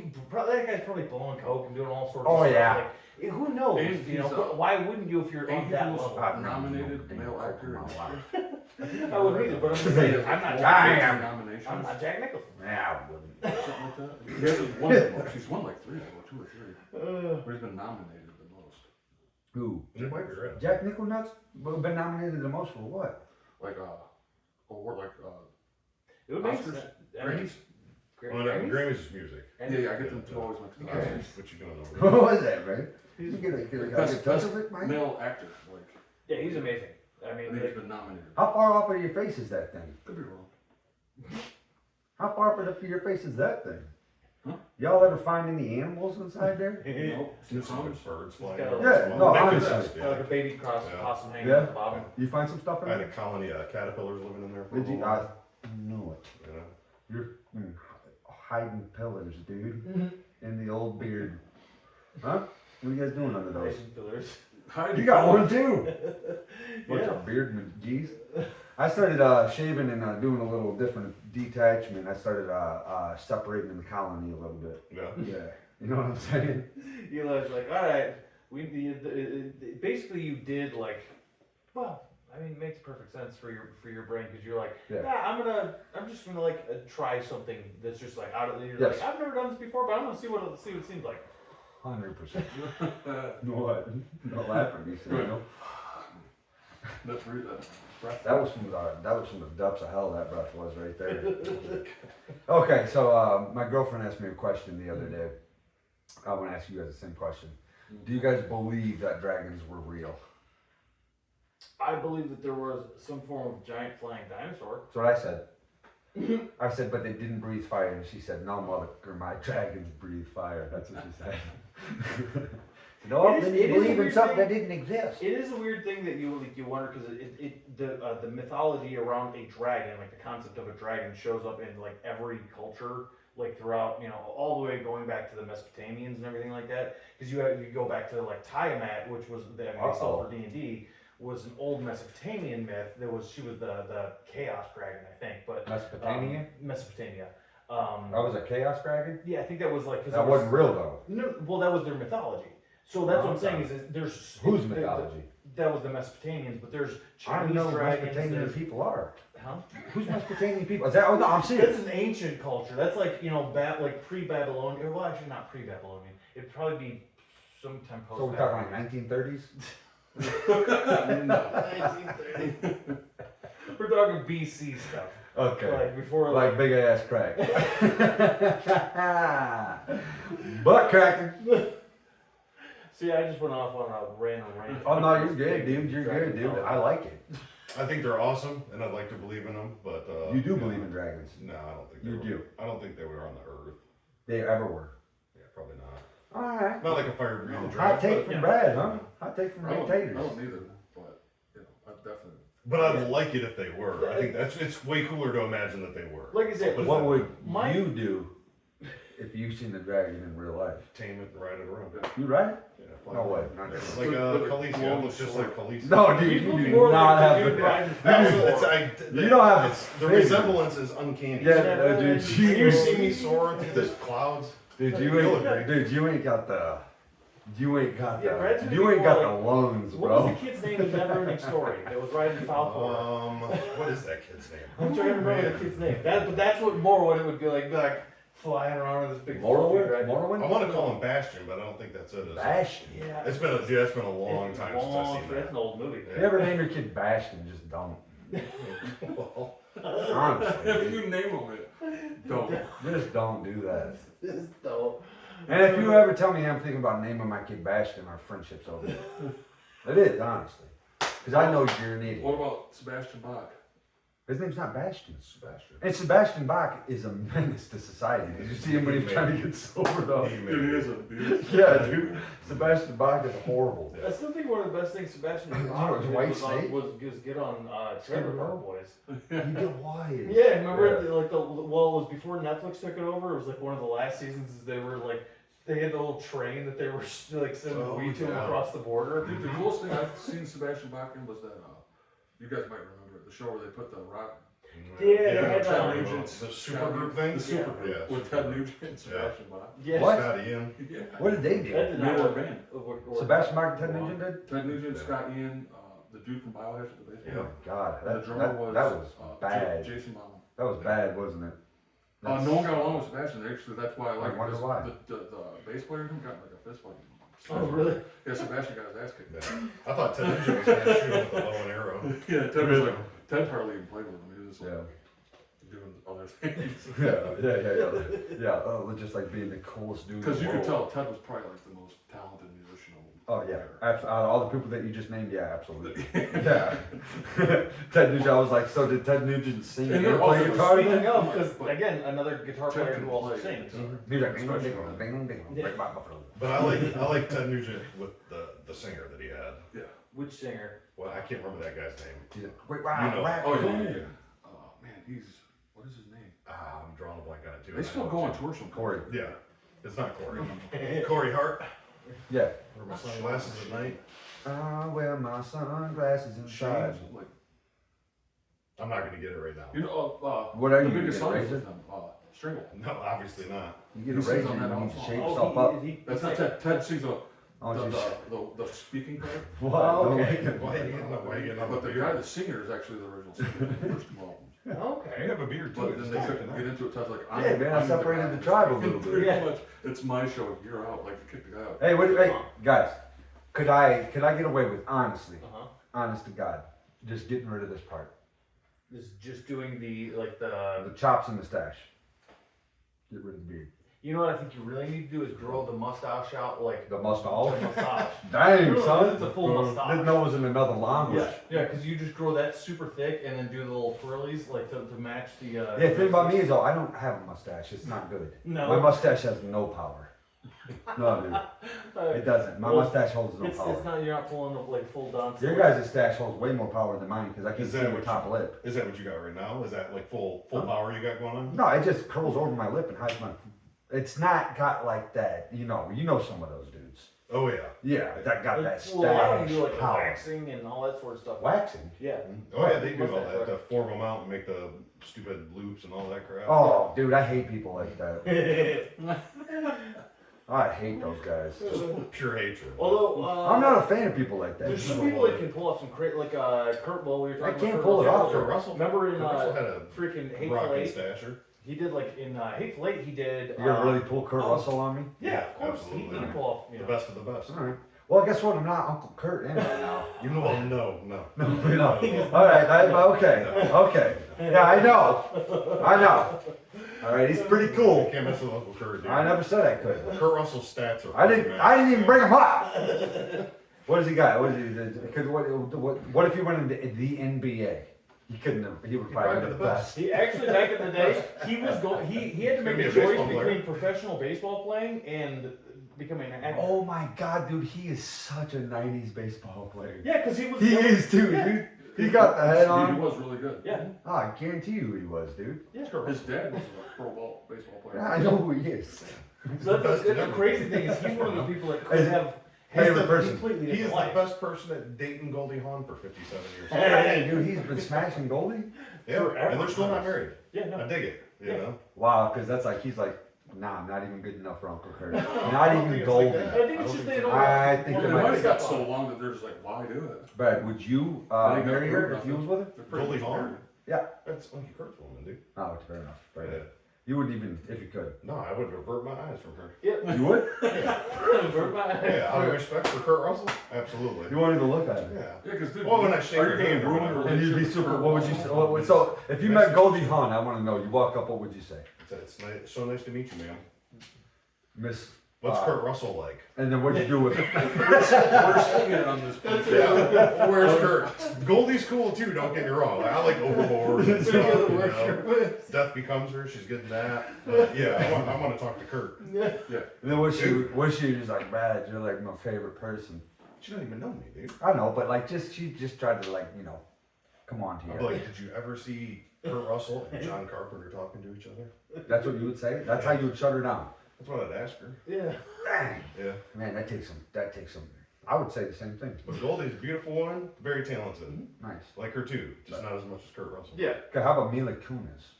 that guy's probably blowing coke and doing all sorts Oh, of stuff. yeah. Like, who knows? And he's, But why wouldn't you if you're on And that he was level? nominated male actor. I wouldn't either. But I'm just saying, I'm not. I Jack, am. Nominations. I'm not Jack Nicholson. Yeah, I wouldn't. Something like that. He hasn't won the most. He's won like 3 or 2 or 3. But he's been nominated the most. Who? It might be right. Jack Nicholson been nominated the most for what? Like award like It would make Oscars? sense. I mean, Grammys. Well, no, Grammys is music. Yeah, I get them two always mixed up. What you doing over What was that, man? You get a Best, touch best of it, Mike? male actor. Like Yeah, he's amazing. I I mean, think like, he's been nominated. How far off of your face is that thing? Could be wrong. How far off of your face is that thing? Huh? Y'all ever find any animals inside there? Nope. There's some birds flying. got a- around. Yeah, Some no, of them. honestly. got like a baby cross Yeah. possum hanging Yeah. at the bottom. You find some stuff in I had there? a colony of caterpillars living in there for a Did you? little I while. knew it. You know? You're hiding pillars, dude. In the old beard. Huh? What are you guys doing under those? Racing pillars. How did You got one too. Bunch Yeah. of beard McGee's. I started shaving and doing a little different detachment. I started separating the colony a little bit. Yeah. Yeah. You know what I'm saying? Eli's like, all right, basically you did like, well, I mean, it makes perfect sense for your brain because you're like, Yeah. yeah, I'm just gonna like try something that's just like out of the. You're Yes. like, I've never done this before, but I'm gonna see what it seems like. 100%. What? Don't laugh at me, so you know. That's really that. That was from the depths of hell. That breath was right there. Okay, so my girlfriend asked me a question the other day. I want to ask you guys the same question. Do you guys believe that dragons were real? I believe that there was some form of giant flying dinosaur. That's what I said. I said, but they didn't breathe fire, and she said, "No, motherfucker, my dragons breathe fire." That's what she said. No, then you believe in something that didn't exist. It is a weird thing that you wonder because the mythology around a dragon, like the concept of a dragon, shows up in like every culture, like throughout, all the way going back to the Mesopotamians and everything like that. Because you go back to like Tiamat, which was they still for D&D, was an old Mesopotamian myth. She was the chaos dragon, I think, but Mesopotamia? Mesopotamia. That was a chaos dragon? Yeah, I think that was like That wasn't real though. No, well, that was their mythology. So that's what I'm saying is there's Whose mythology? That was the Mesopotamians, but there's I don't Chinese know who dragons. Mesopotamian there's- people are. Huh? Who's Mesopotamian people? Is that? Oh no, I'm That's serious. an ancient culture. That's like like pre-Babylonian. Well, actually not pre-Babylonian. It'd probably be sometime post. So we're talking like 1930s. We're talking BC stuff. Okay. Like before, Like big ass crack. Butt cracking. See, I just went off on a random rant. Oh no, you're good, dude. You're good, dude. I like it. I think they're awesome, and I'd like to believe in them, but You do believe in dragons. No, I don't think they You were. do. I don't think they were on the earth. They ever were. Yeah, probably not. All right. Not like a fire breathing Hot dragon. take but- from Brad, huh? Hot take from I don't dictators. either, but I definitely. But I'd like it if they were. I think it's way cooler to imagine that they were. Like I said, But What would My- you do if you seen the dragon in real life? Tame it and ride it around. You right? Yeah, No way. Not It's true. like Khaleesi. It looks just like Khaleesi. No, dude, you do not have the. You don't have the the resemblance is uncanny. Yeah, no, dude. When you You see me soaring through the clouds, Dude, You'll agree. you ain't got the. You ain't got Yeah, Brad's the. gonna You be ain't got more the lungs, What was bro. the kid's name in Neverending Story that was riding Falcor? what is that kid's name? I'm trying to remember the kid's name. But that's what Morrowind would be like flying around with this big Morrowind? dragon. Morrowind? I want to call him Bastion, but I don't think that's it. Is it? Bastion. Yeah. It's been a long time since I've seen That's an old movie. If you ever name your kid Bastion, just don't. that. Well, Honestly, If dude. you name them it, don't. Just don't do that. This though. And if you ever tell me I'm thinking about naming my kid Bastion, our friendship's over. It is, honestly. Because I know you're an idiot. What about Sebastian Bach? His name's not Bastion. Sebastian. And Sebastian Bach is a menace to society. Did you see him when he was trying to get sobered up? He made It it. is a dude. Yeah, dude. Sebastian Bach is horrible. I still think one of the best things Sebastian Oh, it was White Snake? was get on Trailer Park Boys. You get wise. Yeah, remember it was before Netflix took it over. It was like one of the last seasons. They were like they had the little train that they were like sending Oh, weed to yeah. across the border. Dude, the coolest thing I've seen Sebastian Bach in was that, you guys might remember it, the show where they put the rock. Yeah, they Yeah, had Ted the Nugent's the super group thing? The super Yeah. group with Ted Nugent and Sebastian Bach. Yeah, What? Scott Ian. Yeah. What did they that do? did not They were a work. band. Sebastian Bach and Ted Nugent did? Ted Nugent, Yeah. Scott Ian, the dude from Biohazard, the bass player. Oh, God. And the That drummer was was bad. Jason Baum. That was bad, wasn't it? No one got along with Sebastian. Actually, that's why I like I wonder it. why. The bass player and him got like a fist fight. Oh really? Yeah, Sebastian got his ass kicked. Yeah. I thought Ted Nugent was going to shoot him with a bow and arrow. Yeah, Ted was like, Ted hardly even played with him. He was just Yeah. like doing other things. Yeah, just like being the coolest dude. in Because the you could world. tell Ted was probably like the most talented musician of Oh yeah, out of all the people that you just named, yeah, absolutely. Yeah. Ted Nugent, I was like, so did Ted Nugent sing And and they're play also guitar? Speaking then? of, because again, another guitar Ted player can who also play sings. guitar. He's like, Especially- break my buffalo. But I like Ted Nugent with the singer that he had. Yeah. Which singer? Well, I can't remember that guy's name. He's like, wait, You know. Oh yeah. Oh man, what is his name? I'm drawing a blank on it too. They still go on tour some. Corey. Yeah, it's not Corey. Corey Hart. Yeah. Wear my sunglasses at night. I wear my sunglasses inside. Shades, like I'm not going to get it right now. you know, What are the you gonna biggest get, a song is razor? with them, Stringle. No, obviously not. You get a He sings razor, on that you need also. to shape Oh, yourself up. That's not Ted. Ted sings Oh, just, the speaking part. what? Oh, Don't okay. make it- Why are you getting up? Why are you getting up? But the guy, the singer, is actually the original singer of the first two albums. You Okay. have a beard too. But then they couldn't get into it. Ted's like, Yeah, man, I I'm separated guy. the tribe a little bit. Pretty Yeah. much, it's my show. You're out. Like, kick the guy out. Hey, wait, guys. Could I get away with honestly, Uh-huh. honest to God, just getting rid of this part, Just doing the the chops and the stash. Get rid of the beard. You know what I think you really need to do is grow the mustache out like The mustache. the mustache. Dang, No, son. it's a full mustache. Didn't know it was in another language. Yeah, because you just grow that super thick and then do the little twirlies like to match the. Yeah, the thing about me is though, I don't have a mustache. It's not good. No. My mustache has no power. No, dude. It doesn't. My Well, mustache holds no It's power. not. You're not pulling up like full dance. Your guys' stash holds way more power than mine because I can Is see that the what top lip. Is that what you got right now? Is that like full Huh? power you got going on? No, it just curls over my lip and hides my. It's not got like that. You know some of those dudes. Oh yeah. Yeah, that got that stash Well, a lot of them do like power. waxing and all that sort of stuff. Waxing. Yeah. Oh yeah, they do all Mustache that work. to form them out and make the stupid loops and all that crap. Oh, dude, I hate people like that. I hate those guys. Just pure hatred. Although I'm not a fan of people like that. there's some people that can pull off some great like Kurt. Well, we were talking I about can't Kurt pull it Russell off. earlier. Russell. Remember in Russell had a freaking Hateful rocking Eight? stasher. He did like in Hateful Eight. He did. You ever really pull Kurt oh, Russell on me? Yeah, of course. Absolutely. He can pull off. You The know. best of the best. All right. Well, guess what? I'm not Uncle Kurt anyway now. You know what? No. No. All right. Okay. Yeah, I know. All right. He's pretty You cool. can't mess with Uncle Kurt, dude. I never said I could. Kurt Russell's stats are. I didn't even bring him up. What does he got? What is he? Because what if he went into the NBA? He couldn't have. He would probably be the best. He actually back in the day, he was going. He had to make He's a gonna be a choice baseball player. between professional baseball playing and becoming an actor. Oh my God, dude, he is such a '90s baseball player. Yeah, because he was. He is too, Yeah. dude. He got the head He on. was really good. Yeah. Oh, I guarantee you he was, dude. Yeah. His dad was a pro baseball player. Yeah, I know who he is. So that's the crazy thing is he's one of those people that could Is- have favorite a person. completely He is different the life. best person at dating Goldie Hawn for 57 years. Hey, dude, he's been smashing Goldie. Yeah, Forever. and they're still not married. Yeah, I no. dig it. You Yeah. know. Wow, because that's like he's like, nah, I'm not even good enough for Uncle Kurt. Not don't even think it's Goldie. like that. I think it's just they don't. I think Well, it they might might be. have got so long that they're just like, why do it? Brad, would you I think marry they're her good if you was with her? They're pretty Goldie much Hawn? married. Yeah. That's Uncle Kurt's woman, dude. Oh, fair enough. Right. Yeah. You wouldn't even if you could. No, I would avert my eyes from her. Yeah. You would? Yeah, out of respect for Kurt Russell, absolutely. You won't even look at him. Yeah. Yeah, because dude, Well, when I shake are your you hand gonna ruin or a whatever. And you'd be relationship super. for What would you long? say? So if you met Goldie Hawn, I want to know. You walk up, what would you say, It's nice, so nice to meet you, ma'am. Miss? What's Kurt Russell like? And then what'd you do with it? We're swinging it on this point. Yeah. Where's Kurt? Goldie's cool too, don't get me wrong. I like Overboard and stuff, you know. Death Becomes Her, she's getting that. But yeah, I want to talk to Kurt. Yeah. And then was she just like, Brad, you're like my favorite person. She doesn't even know me, dude. I know, but like she just tried to like, come on I'm here. like, did you ever see Kurt Russell and John Carpenter talking to each other? That's what you would say? That's how you would shut her down. That's what I'd ask her. Yeah. Dang. Yeah. Man, that takes some. I would say the same thing. But Goldie's a beautiful woman, very talented. Nice. Like her too, just not as much as Kurt Russell. Yeah. Okay, how about Mila Kunis?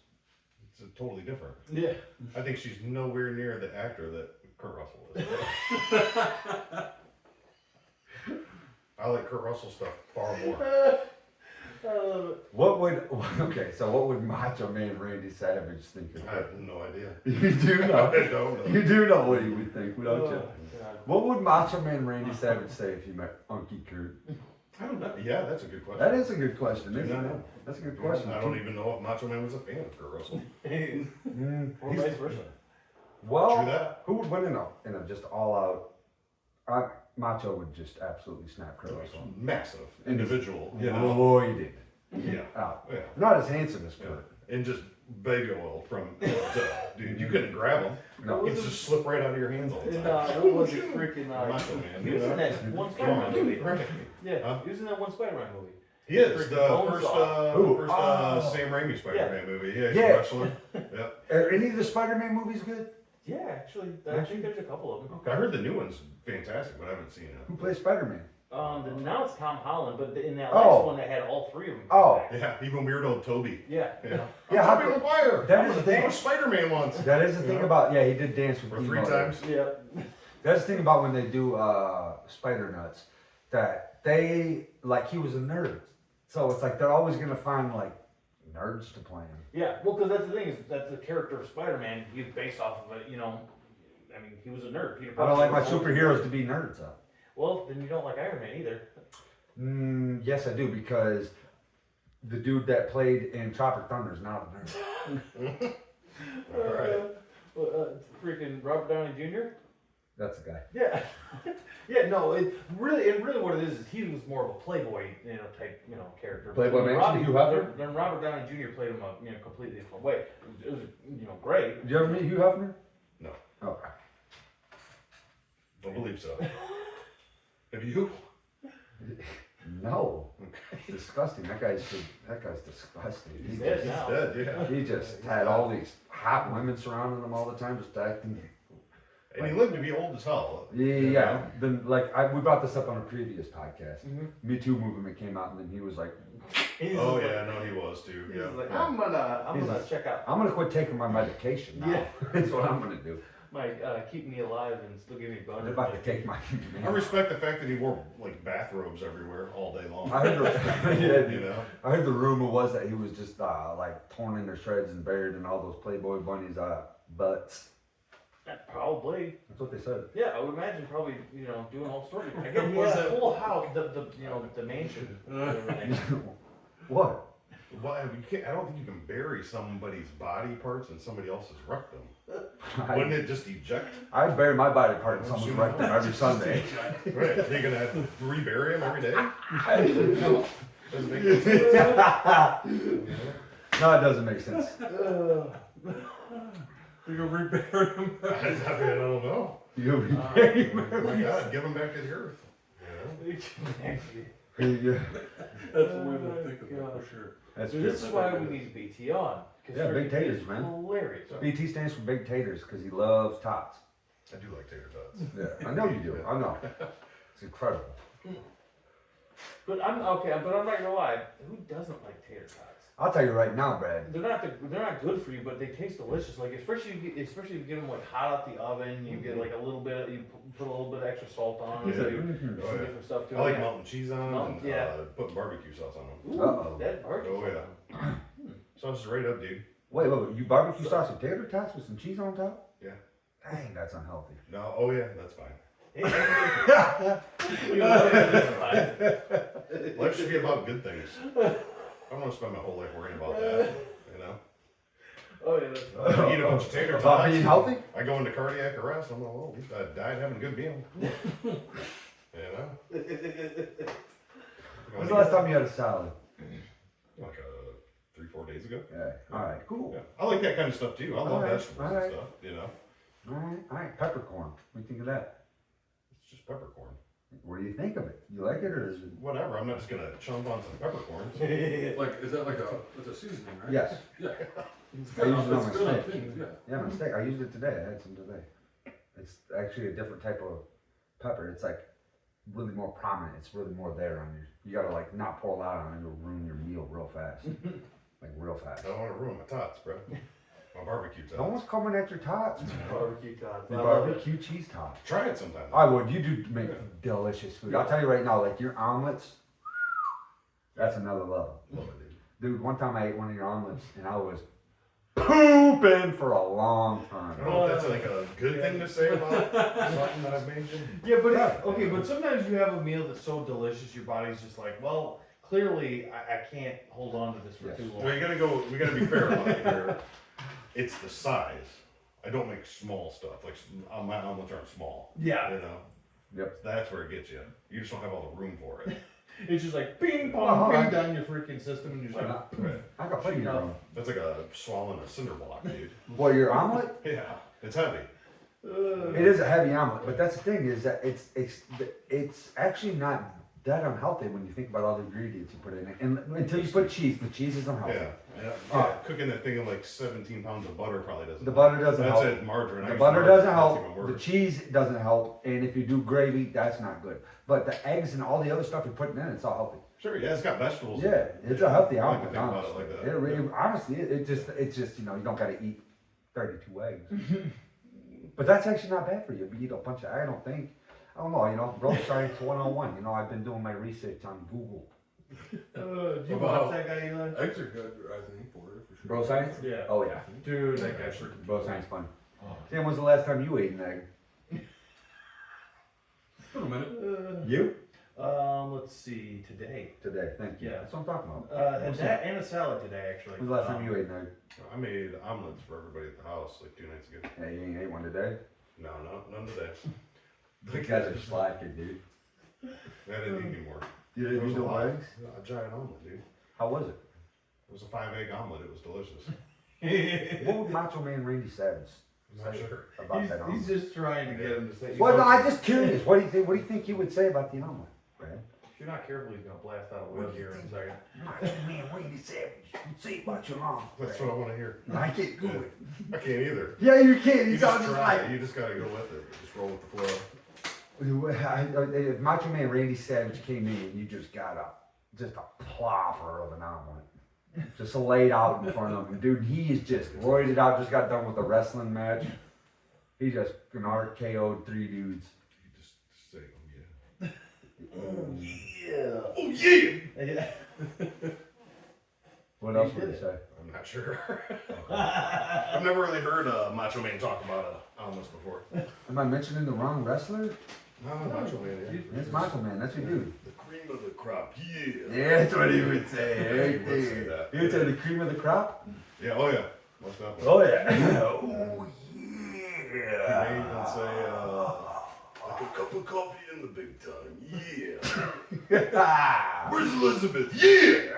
It's totally different. Yeah. I think she's nowhere near the actor that Kurt Russell is. I like Kurt Russell stuff far more. What would Macho Man Randy Savage think of I her? have no idea. You do know. I don't know. You do know what he would think, don't you? Oh, God. What would Macho Man Randy Savage say if you met Unky Kurt? I don't know. Yeah, that's a good question. That is a good question, Do isn't not it? know. That's a good question. I don't even know if Macho Man was a fan of Kurt Russell. Or He's- vice versa. well, True that. who would win in a just all out? Macho would just absolutely snap Kurt Russell. Massive individual. You know? Avoided. Yeah. Out. Yeah. Not as handsome as Yeah. Kurt. And just baby oil from dude. You couldn't grab him. No. He'd just slip right out of your hands all the And time. what was it? Freaking. Macho Man. He was in that one Spider-Man movie. Right. Yeah. Huh? He was in that one Spider-Man movie. He is the Freaking first, Who? Oh. Sam Raimi Spider-Man movie. Yeah, he's Yeah. a wrestler. Yep. Are any of the Spider-Man movies good? Yeah, actually, I think there's a couple of them. I heard the new one's fantastic, but I haven't seen it. Who plays Spider-Man? Now it's Tom Holland, but in that Oh. last one, they had all three of them. Oh. Yeah, even weird old Toby. Yeah. Yeah, Yeah, how Tobey could- Maguire. that is the thing. He was Spider-Man once. That is the thing Yeah. about he did dance with Or Emo. 3 times. Yeah. That's the thing about when they do Spider Nuts, that they like he was a nerd, so it's like they're always gonna find like nerds to play him. Yeah, well, because that's the thing is that's the character of Spider-Man. He's based off of it, I mean, he was a nerd. Peter I don't like my Parker was always- superheroes to be nerds though. Well, then you don't like Iron Man either. Yes, I do because the dude that played in Tropic Thunder is not a nerd. All right. freaking Robert Downey Jr.? That's the guy. Yeah. Yeah, no, it really what it is he was more of a playboy, type, character. Playboy But man? Hugh Hefner? Then Robert Downey Jr. played him a, completely different way. It was great. Did you ever meet Hugh Hefner? No. Okay. Don't believe so. Have you? No. Disgusting. That guy's disgusting. He's dead now. Dead, yeah. He just had all these hot women surrounding him all the time, just acting. And he lived to be old as hell. Yeah. Then we brought this up on a previous podcast. Mhm. Me Too movement came out, and then he was like, He's Oh just yeah, no, he was too. He's Yeah. like, Yeah. I'm gonna He's check out "I'm gonna quit taking my medication now." Yeah. That's what I'm gonna do. my keep me alive and still give me a I'm bonus. about to take my. I respect the fact that he wore like bathrobes everywhere all day long. I heard the, You know. I heard the rumor was that he was just like torn into shreds and buried in all those Playboy bunnies' butts. Probably. That's what they said. Yeah, I would imagine probably, doing all sorts of Again, he was had a that- full house, the mansion. and everything. What? Well, you can't, I don't think you can bury somebody's body parts in somebody else's rectum. Wouldn't it just eject? I bury my body part in someone's rectum every Sunday. Right. You're gonna have to rebury them every day. Doesn't make sense. No, it doesn't make sense. You go rebury him. I don't know. You'll be burying Oh my God, give them back to the earth. Yeah. That's the way to think of it for sure. That's So true. this is why we need BT on. 'cause Yeah, big freaking taters, he's man. Hilarious. BT stands for Big Taters because he loves tots. I do like tater tots. Yeah, I know you do. I know. It's incredible. But I'm not gonna lie. Who doesn't like tater tots? I'll tell you right now, Brad. They're not good for you, but they taste delicious. Like especially if you get them like hot out the oven, you get like a little bit. You put a little bit of extra salt on it. Yeah. You Mhm. some different stuff to it. I like yeah. melting cheese on them Melt- and yeah. putting barbecue sauce on them. Ooh, Uh-oh. that barbecue. Oh yeah. Sauce is right up, dude. Wait, you barbecue sauce and tater tots with some cheese on top? Yeah. Dang, that's unhealthy. No, oh yeah, that's fine. Life should be about good things. I don't want to spend my whole life worrying about that. You know. Oh yeah. That's I eat a bunch of tater About tots. being healthy? I go into cardiac arrest. I'm like, well, at least I died having a good meal. You know. When's the last time you had a salad? Like 3-4 days ago. Yeah. All right, cool. Yeah. I like that kind of stuff too. I love Alright, vegetables alright. and stuff. You know. All right. Peppercorn. What do you think of that? It's just peppercorn. What do you think of it? You like it or is it? Whatever. I'm not just gonna chomp on some peppercorns. Like, is that like it's a seasoning, right? Yes. Yeah. I use it on my It's good on steak. things, yeah. Yeah, my steak. I used it today. I had some today. It's actually a different type of pepper. It's like really more prominent. It's really more there on you. You gotta like not pour a lot on it. It'll ruin your meal real fast. Like real fast. I don't want to ruin my tots, bro. My barbecue tots. No one's coming at your tots. barbecue tots. The I love it. barbecue cheese tots. Try it sometime. I would. You do make delicious food. I'll tell you right now, like your omelets, that's another level. Love it, dude. Dude, one time I ate one of your omelets and I was pooping for a long I time. don't know if that's like a good thing to say about something that I've made. Yeah, but Yeah. okay, but sometimes you have a meal that's so delicious, your body's just like, well, clearly I can't hold on to this for Yes. too long. Well, we gotta be fair about it here. It's the size. I don't make small stuff. Like my omelets aren't small. Yeah, You know. Yep. That's where it gets you. You just don't have all the room for it. it's just like ping pong, Uh-huh. ping down your freaking system, and you're just like, Right. I got plenty of room. That's like a swallowing a cinder block, dude. Well, your omelet, Yeah. It's heavy. it is a heavy omelet, but that's the thing is that it's actually not that unhealthy when you think about all the ingredients you put in it. And until you put cheese, the cheese is unhealthy. Yeah. Yeah. Uh, Cooking that thing in like 17 pounds of butter probably doesn't. The butter doesn't That's help. it. Margarine. I The use butter margarine, doesn't that's help. even The worse. cheese doesn't help. And if you do gravy, that's not good. But the eggs and all the other stuff you're putting in, it's all healthy. Sure. Yeah. It's got vegetables. Yeah, it's a healthy I like to omelet. think about it Honestly, like that. It really, honestly, it's just you don't got to eat 32 eggs. But that's actually not bad for you. But you eat a bunch of. I don't think. I don't know. Bro, science 101. I've been doing my research on Google. did you Wow. watch that guy, Eli? Eggs are good, I think, for it, for sure. Bro science? Yeah. Oh yeah. Dude, that guy's freaking Bro science fun. Oh. Sam, when's the last time you ate an egg? It's been a minute. You? Let's see, today. Today, thank you. Yeah. That's what I'm talking about. And that and a salad today, actually. When's the last time you ate nug? I made omelets for everybody at the house like 2 nights ago. Yeah, you ain't ate one today? No, none today. You guys are slacking, dude. I didn't eat anymore. You It didn't was eat a no lot. eggs? A giant omelet, dude. How was it? It was a 5-egg omelet. It was delicious. What would Macho Man Randy Savage I'm not say sure. about that He's omelet? just trying to get him to say. Well, no, I'm just curious. What do you think? What do you think he would say about the omelet, Brad? If you're not careful, he's gonna blast out a wheel here in a second. Macho Man Randy Savage would say about your omelet. That's what I want to hear. I can't do it. I can't either. Yeah, you can't. You He's just on try. like. You just gotta go with it. Just roll with the flow. If Macho Man Randy Savage came in and you just got just a plopper of an omelet, just laid out in front of him, dude, he is just roided out. Just got done with a wrestling match. He just RKO'd 3 dudes. You just say, oh Yeah. yeah. Oh yeah. Yeah. What else would he say? I'm not sure. I've never really heard Macho Man talk about omelets before. Am I mentioning the wrong wrestler? No, Macho Man. Yeah. It's Macho Man. That's your dude. The cream of the crop. Yeah. Yeah, that's what he would say. He would say that. He would say the cream of the crop. Yeah. Oh yeah. What's that? Oh yeah. Oh He may even say, like a cup of coffee in the big time. Yeah. yeah. Where's Elizabeth? Yeah.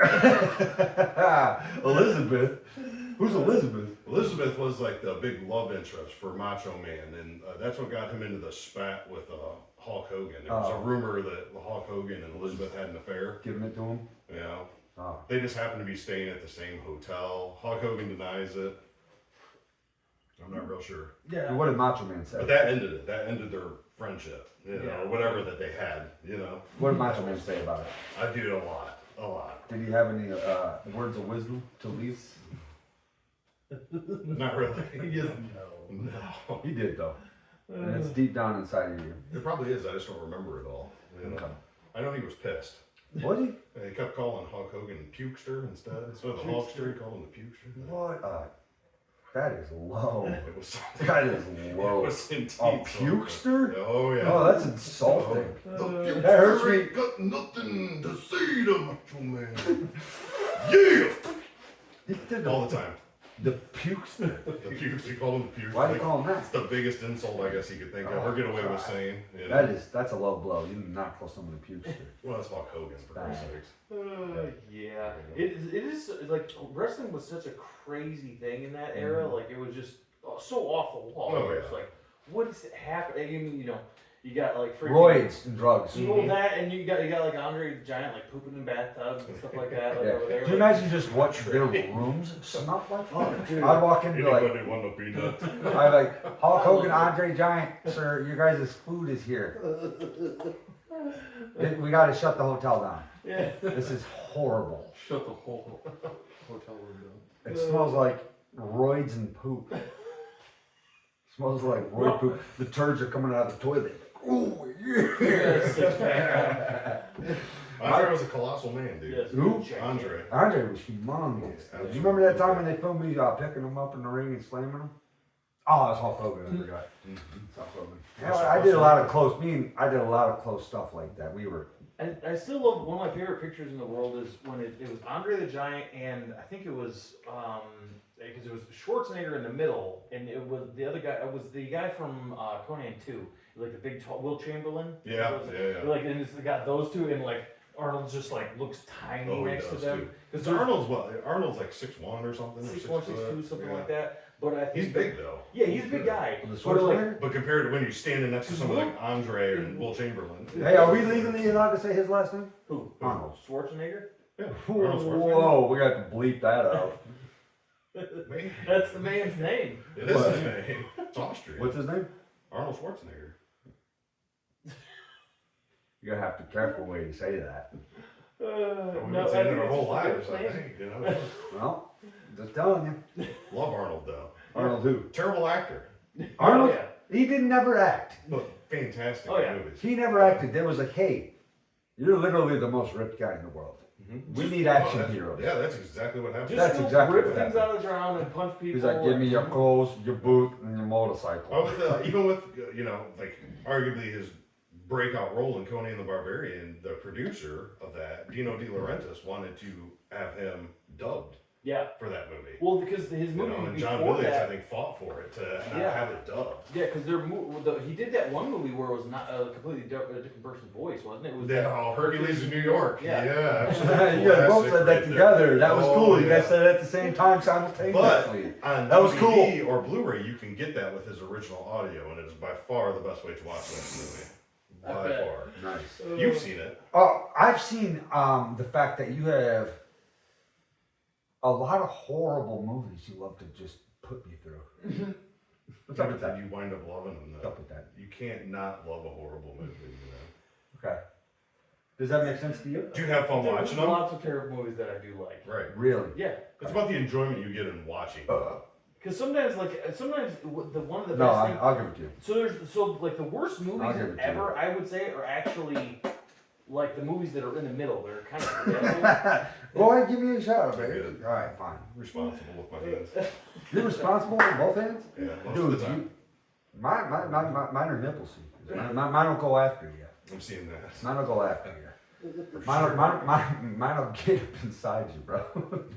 Elizabeth. Who's Elizabeth? Elizabeth was like the big love interest for Macho Man, and that's what got him into the spat with Hulk Hogan. It was a rumor that Hulk Hogan and Elizabeth had an affair. Giving it to him. You know, Oh. they just happened to be staying at the same hotel. Hulk Hogan denies it. I'm not real sure, Yeah. What did Macho Man say? but that ended it. That ended their friendship, you know, Yeah. or whatever that they had. You know, What did Macho Man say about it? I do it a lot. Did he have any words of wisdom to leave? Not really. He doesn't know. No, He did though. And it's deep down inside of you. it probably is. I just don't remember it all. You know? Okay. I know he was pissed. Was he? They kept calling Hulk Hogan Pukester instead of the Hulkster. He called him the Pukester. What? That is low. It was something. That is It low. was indeed A something. pukester? Oh yeah. Oh, that's insulting. The Pukester That hurts me. ain't got nothing to say to Macho Man. Yeah. He did All the time. the pukester. The Pukester. He called him the Pukester. Why do you call him It's that? the biggest insult I guess he could think of Oh, or get away God. with saying. You know? That's a low blow. You do not call someone a pukester. Well, that's Hulk Hogan for Christ's Bad. sakes. Yeah. It is like wrestling was such a crazy thing in that era. Like it was just so off the wall. Oh, It's yeah. like, what is happening? I mean, you got like freaking Roids and drugs. Well, that and you got like Andre the Giant like pooping in bathtubs and stuff like that. Like, Yeah. over there. Can you imagine just what their rooms smelled like? Oh, dude. I'd walk in and be like, Anybody want a peanut? I'd like, Hulk Hogan, Andre Giant, sir, your guys' food is here. We gotta shut the hotel down. Yeah. This is horrible. Shut the whole hotel room down. It smells like roids and poop. Smells like roid poop. The turds are coming out of the toilet. Ooh, yeah. Andre was a colossal man, dude. Yes. Who? Andre. Andre was humongous. Do you remember that time when they filmed me picking him up in the ring and slamming him? Oh, that's Hulk Hogan. I forgot. It's Hulk Hogan. Yeah, I did a lot of close. I did a lot of close stuff like that. We were. I still love one of my favorite pictures in the world is when it was Andre the Giant and I think it was because it was Schwarzenegger in the middle and it was the other guy. It was the guy from Conan 2, like the big tall Will Chamberlain. Yeah, It was, yeah. Like and it's got those two and like Arnold just like looks tiny Oh, he next does, to them. dude. Because Arnold's like 6'1" or something. or 6'1", 6'2", something like that. But I think He's big though. Yeah, he's a big guy. The But like, Schwarzenegger? But compared to when you're standing next to someone like Andre and Will Chamberlain. Hey, are we legally allowed to say his last name? who? Arnold. Schwarzenegger? Yeah, Arnold Schwarzenegger. Whoa, we got to bleep that out. Man, That's the man's name. it is What? his name. It's Austrian. What's his name? Arnold Schwarzenegger. You're gonna have to be careful the way you say that. We've been No, saying I it think our it's whole just a lives, good I name. think. You know, Well, just telling you. love Arnold though. Arnold who? Terrible actor, Arnold? Oh, yeah. He didn't never act. but fantastic Oh, yeah. in movies. He never acted. There was like, hey, you're literally the most ripped guy in the world. We need Oh, action that's- heroes. Yeah, that's exactly what happened. Just That's go exactly rip what things happened. out of the ground and punch people. He's like, give me your clothes, your boot, and your motorcycle. Oh, with, even with even with like arguably his breakout role in Conan the Barbarian, the producer of that, Dino De Laurentiis, wanted to have him dubbed Yeah. for that movie. Well, because his You movie know, and before John Williams, that, I think, fought for it to not Yeah. have it dubbed. yeah, because he did that one movie where it was not a completely a different person's voice, wasn't it? It was Hercules in New York. Yeah. Absolutely. You guys both Classic said that right there. together. That was Oh, cool. You yeah. guys said it at the same time simultaneously. On That was DVD or Blu-ray, you can get that with his original audio, and it is by far the best way to watch this movie. I By bet. far. Nice. You've seen it. Oh, I've seen the fact that you have a lot of horrible movies you love to just put me through. What's up with that? You wind up loving them. What's Though. up with that? You can't not love a horrible movie. You know? Okay. Does that make sense to you? Do you have fun There's watching them? lots of terrible movies that I do like. Right. Really? Yeah. It's about the enjoyment you get in watching. because sometimes the one of the No, best things. I'll give it to you. So like the worst I'll movies give it to ever, I would say, are actually like the movies that are in the middle. They're kind of forgettable. Well, give me a shout, baby. Good. All right, fine. Responsible with my hands. You're responsible with both hands? Yeah, most Dude, of the time. mine are nipplesy. Mine will go after you. I'm seeing that. Mine will go after you. For Mine, sure. mine will get up inside you, bro.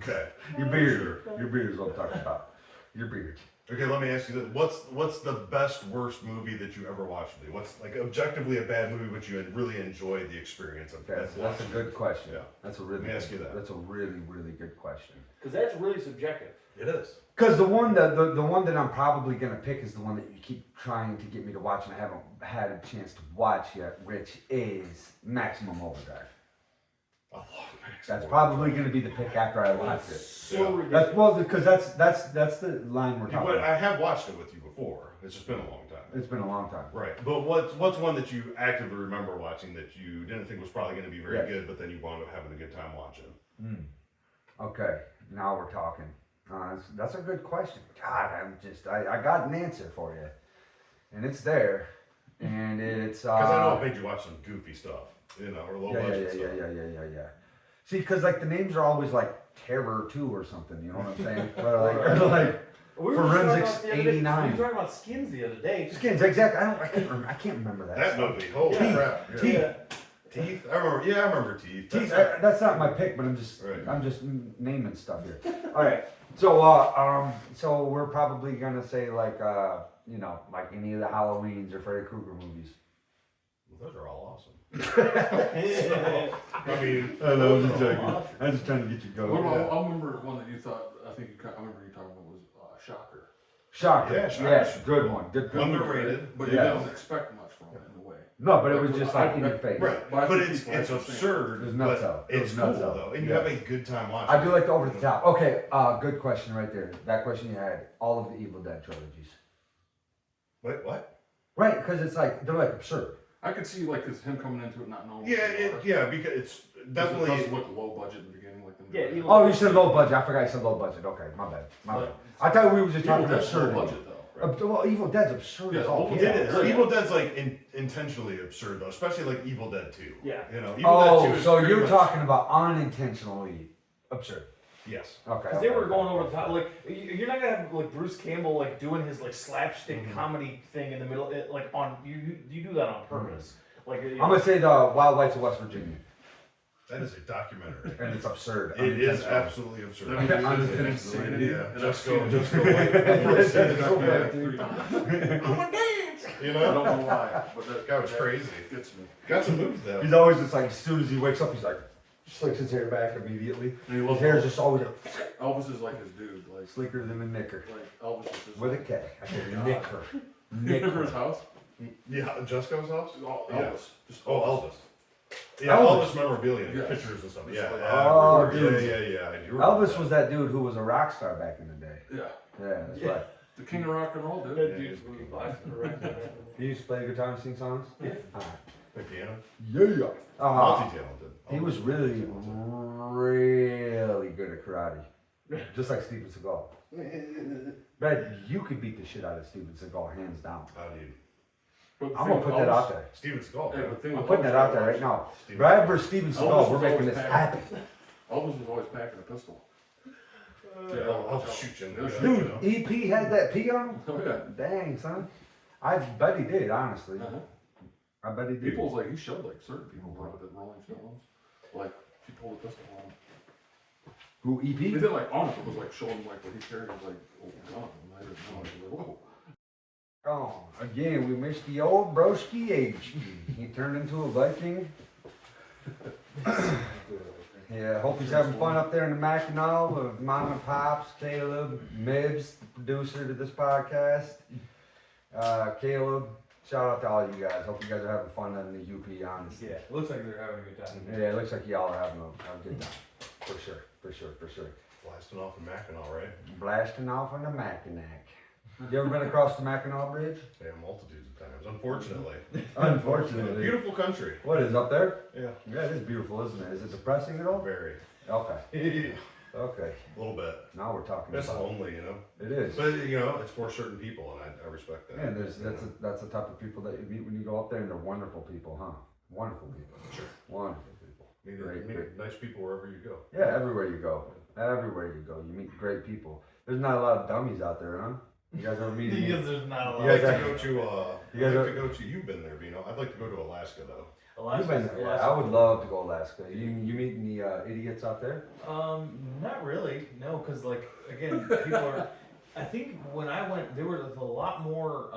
Okay. Your beard. Your beard is what I'm talking about. Your beard. Okay, let me ask you this. What's the best, worst movie that you ever watched? What's like objectively a bad movie, but you had really enjoyed the experience of That's a watching? good question. Yeah. That's a really. Let me ask you that. That's a really, really good question. Because that's really subjective. It is. Because the one that I'm probably gonna pick is the one that you keep trying to get me to watch and I haven't had a chance to watch yet, which is Maximum Overdrive. I love Max. That's Ford. probably gonna be the pick after I watch it. So Yeah. ridiculous. That's well because that's the line we're Yeah, talking but about. I have watched it with you before. It's just been a long time. It's been a long time. Right. But what's one that you actively remember watching that you didn't think was probably going to be very Yeah. good, but then you wound up having a good time watching? Okay, now we're talking. That's a good question. God, I got an answer for you, and it's there, and it's Because I know it made you watch some goofy stuff, you know, or low budget stuff. yeah. See, because like the names are always like Terror 2 or something. You know what I'm saying? But like We were just talking Forensics about the other day- 89. We were talking about Skins the other day. Skins, exactly. I can't remember that. That stuff. movie, holy Yeah. crap. Yeah. Teeth. Teeth? I remember Teeth. Teeth, That's- that's not my pick, but I'm just Right. naming stuff here. All right, so so we're probably gonna say like like any of the Halloweens or Freddy Krueger movies. Those are all awesome. Yeah. I mean, I know, I'm just those are joking. all awesome. I'm just trying to get you What going. about, I remember one that you thought, I remember you talking about was Shocker. Shocker. Yeah, Shocker. Yes, good one. Good. Underrated. But you Yeah. didn't expect much from it in a way. No, but it was just like in your face. Right. But I But think it's people understand. absurd. It was nuts but out. It It's was cool nuts out. though, and you Yeah. have a good time watching. I do like the over the top. Okay, good question right there. That question you had. All of the Evil Dead trilogies. Wait, what? Right, because it's like they're like absurd. I could see like him coming into it not knowing. Yeah, what they are. yeah, because it's It definitely. does look low budget in the beginning, like the Yeah, movie. Evil- Oh, you said low budget. I forgot you said low budget. Okay, my bad. My bad. I thought we were just Evil talking Dead's low absurd. budget though. Right? Well, Evil Dead's absurd Yeah, as all Evil get It out. is. Evil Dead's like intentionally absurd though, especially like Evil Dead 2. Yeah. You know, Evil Dead 2 Oh, is so pretty you're much- talking about unintentionally absurd. Yes. Okay. Because they were going over the top. Like you're not gonna have like Bruce Campbell like doing his like slapstick comedy thing in the middle. Like on you do that on purpose. Like I'm gonna say the Wild Lights of West Virginia, That is a documentary. and it's absurd. It is unintentional. absolutely absurd. That I'm movie is just insanity, yeah, and just I've go, seen it just go like, That's that. so bad, three dude. times. You I know, don't know why, but that guy was that crazy. Gets me. Got some moves though. He's always just like, as soon as he wakes up, he's like, slicks his hair back immediately. And he His loves hair's just always Elvis is like his dude, like slicker than a knicker. Elvis is his. With a K. I said God. knicker. Remember his Knicker. house? Yeah, Jusco's house. Oh, Yeah. Elvis. Just Oh, Elvis. Yeah, Elvis. Elvis memorabilia, Yeah. pictures and stuff. Just Yeah. like- Oh, yeah, dude. yeah. I do remember Elvis that. was that dude who was a rock star back in the day. Yeah. Yeah, that's Yeah. right. The king of rock and roll, dude. That dude's really black and red. He used to play guitar and sing songs? Yeah. The piano. Yeah. Multi-talented. He was really, really good at karate. Just like Steven Seagal. Bet you could beat the shit out of Steven Seagal, hands down. Oh, dude. But the I'm thing gonna put with that Elvis- out there. Steven Seagal. Yeah, but the thing I'm with putting that Elvis out there was right now. Steven Brad versus Steven Elvis Seagal, was we're making always this packing- happen. Elvis was always packing a pistol. I'll shoot you in the gut, Dude, you know? EP had that P on him? Oh yeah. Dang, son. I bet he did, honestly. Uh-huh. I bet he did. People's like, he showed like certain people around at Rolling Stones. Like, he pulled a pistol on him. Who, He EP? did like on it, it was like showing like what he carried was like, oh, gun. And I didn't know. I was like, whoa. Oh, again, we missed the old broski HG. He turned into a Viking. Yeah, hope he's having fun up there in the Mackinac with Mom and Pops, Caleb, Mibs, the producer to this podcast. Caleb, shout out to all you guys. Hope you guys are having fun in the UP, honestly. Yeah, it looks like they're having a good time. Yeah, it looks like y'all are having a good time. For sure, for sure, for sure. Blasting off in Mackinac, right? Blasting off on the Mackinac. You ever been across the Mackinac Bridge? Yeah, multitudes of times. Unfortunately. Unfortunately. Beautiful country. What is up there? Yeah. Yeah, it is beautiful, isn't it? Is it depressing at all? Very. Okay. Okay. A little bit. Now we're talking It's about lonely, you know. it is. But it's for certain people, and I respect that. Yeah, that's the type of people that you meet when you go up there, and they're wonderful people, huh? Wonderful people. Sure. Wonderful people. Meet nice people wherever you go. Yeah, everywhere you go. Everywhere you go, you meet great people. There's not a lot of dummies out there, huh? You guys ever meet? Because there's not a lot. You I'd guys like to are- go to. you guys I'd are- like to go to. You've been there, Bino. I'd like to go to Alaska though. You've been there. Yeah, I would love to go Alaska. You meet any idiots out there? Not really. No, because like again, people are. I think when I went, there was a lot more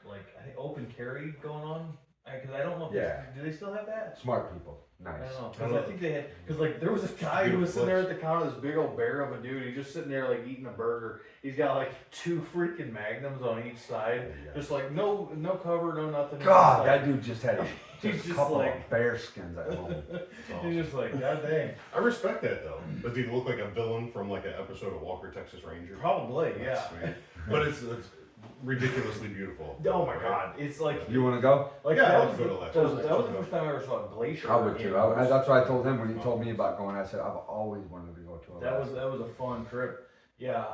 like I think open carry going on. Because I don't know. If Yeah. do they still have that? Smart people. I Nice. don't know. Because I think they had. Because like there was a guy who was sitting there at the counter, this big old bear of a dude. He's just sitting there like eating a burger. He's got like 2 freaking magnums on each side. Just like no cover, no nothing. God, He's that dude just had He's just a just couple like- of bear skins at home. He's just like, God dang. I respect that though. Does he look like a villain from like an episode of Walker Texas Ranger? Probably, yeah. That's sweet. But it's ridiculously beautiful. Oh my God, it's like You want to go? like Yeah, that I was would the, go to that Alaska. was, that was the first time I ever saw a glacier. I would too. in- That's what I told him when he told me about going. I said I've always wanted to go to Alaska. That was a fun trip. Yeah,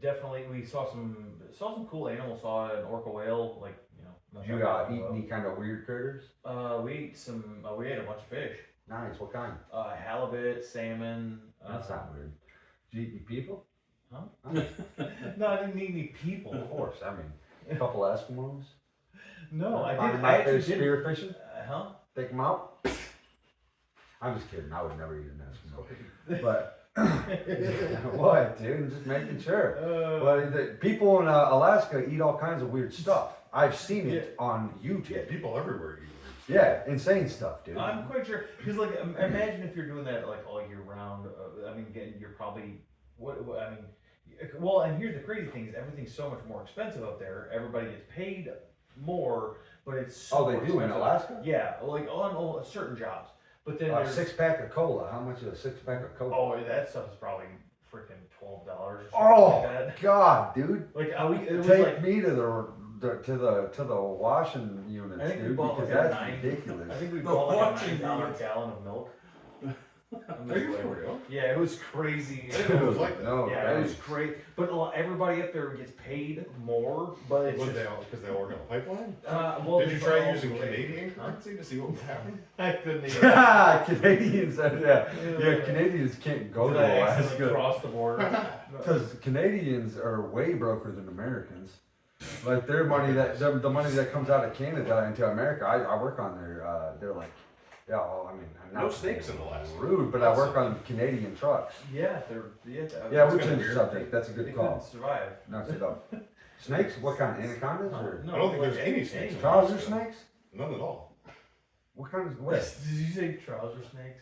definitely. We saw some cool animals. Saw an orca whale, like Did you eat any kind of weird critters? We ate some. We ate a bunch of fish. Nice. What kind? Halibut, salmon. That's not weird. Did you eat any people? Huh? Nice. No, I didn't eat any people. Of course. I mean, a couple Eskimos. No, I Find did. them I out there actually did. spear fishing. Huh? Take them out. I'm just kidding. I would never eat an Eskimo. But what, dude? I'm just making sure. But the people in Alaska eat all kinds of weird stuff. I've seen it on Yeah, YouTube. people everywhere eat. Yeah, insane stuff, dude. I'm quite sure because like imagine if you're doing that like all year round. I mean, again, you're probably what I mean. Well, and here's the crazy thing: is everything's so much more expensive up there. Everybody gets paid more, but it's so Oh, they more do in expensive. Alaska? Yeah, like on certain jobs. But then A there's 6-pack of cola. How much is a 6-pack of cola? oh, that stuff is probably freaking $12 or something Oh, like that. God, dude. Like it was Take like me to the washing units, I think we dude, bought because like a that's ridiculous. I think we The bought like a watching $9 units. gallon of milk. Are you for real? Yeah, it was crazy. I didn't know it was like that. No, Yeah, it was thanks. great. But everybody up there gets paid more, but it's Because just, they all work on a pipeline? well, Did you it's try all using great. Canadian Huh? currency to see what would happen? I couldn't even. Canadians, yeah, Canadians can't go to I accidentally Alaska crossed the border. because Canadians are way broker than Americans. Like their money the money that comes out of Canada into America, I work on they're like, yeah, well, I mean, I'm not No snakes in Alaska. rude, but I work on Canadian trucks. Yeah, Yeah, That's we'll kinda change the weird. subject. That's a they good couldn't call. survive. Knock it up. Snakes? What kind? Anacondas or No, I don't think like there's any snakes. trouser snakes? None at all. What kind of what? Did you say trouser snakes?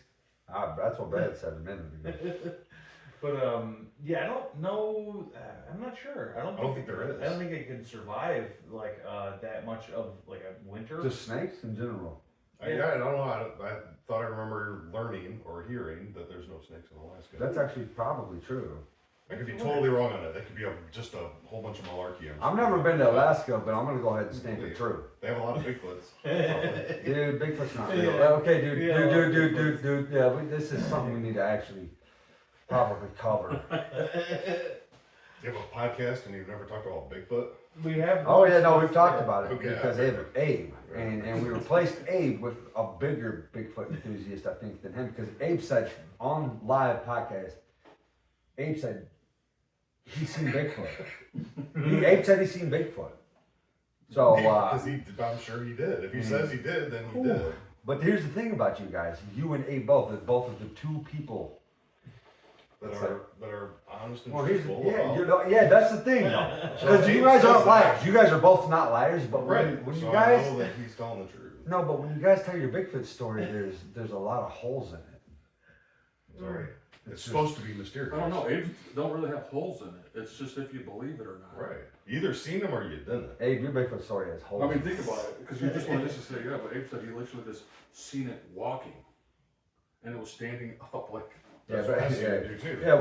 That's what Brad said a minute ago. But yeah, I don't know. I'm not sure. I don't think there is. I don't think it could survive like that much of like a winter. Just snakes in general. I don't know. I thought I remember learning or hearing that there's no snakes in Alaska. That's actually probably true. I could be totally wrong on that. That could be just a whole bunch of malarkey. I've never been to Alaska, but I'm gonna go ahead and stamp it true. They have a lot of Bigfoots. Dude, Bigfoot's not real. Yeah. Okay, dude, Yeah, dude. Yeah, this is something we need to actually probably cover. You have a podcast and you've never talked about Bigfoot? We have. Oh yeah, no, we've talked about it Okay, because I Abe, and we replaced Abe with a bigger Bigfoot enthusiast, I think, than him because Abe said on live podcast, Abe said he's seen Bigfoot. Abe said he's seen Bigfoot. So, Because I'm sure he did. If he says he did, then he did. but here's the thing about you guys. You and Abe both of the two people. That are honest and Well, here's, truthful. yeah, that's the thing, though. Because you guys aren't liars. You guys are both not liars, but when so you guys... I know that he's telling the truth. No, but when you guys tell your Bigfoot story, there's a lot of holes in it. Sorry. It's supposed to be mysterious. I don't know. Apes don't really have holes in it. It's just if you believe it or not. Right. You either seen them or you didn't. Abe, your Bigfoot story has holes. I mean, think about it, because you just wanted to say, yeah, but Abe said he literally just seen it walking, and it was standing up like. Yeah, That's but, what I seen yeah, him do too. yeah,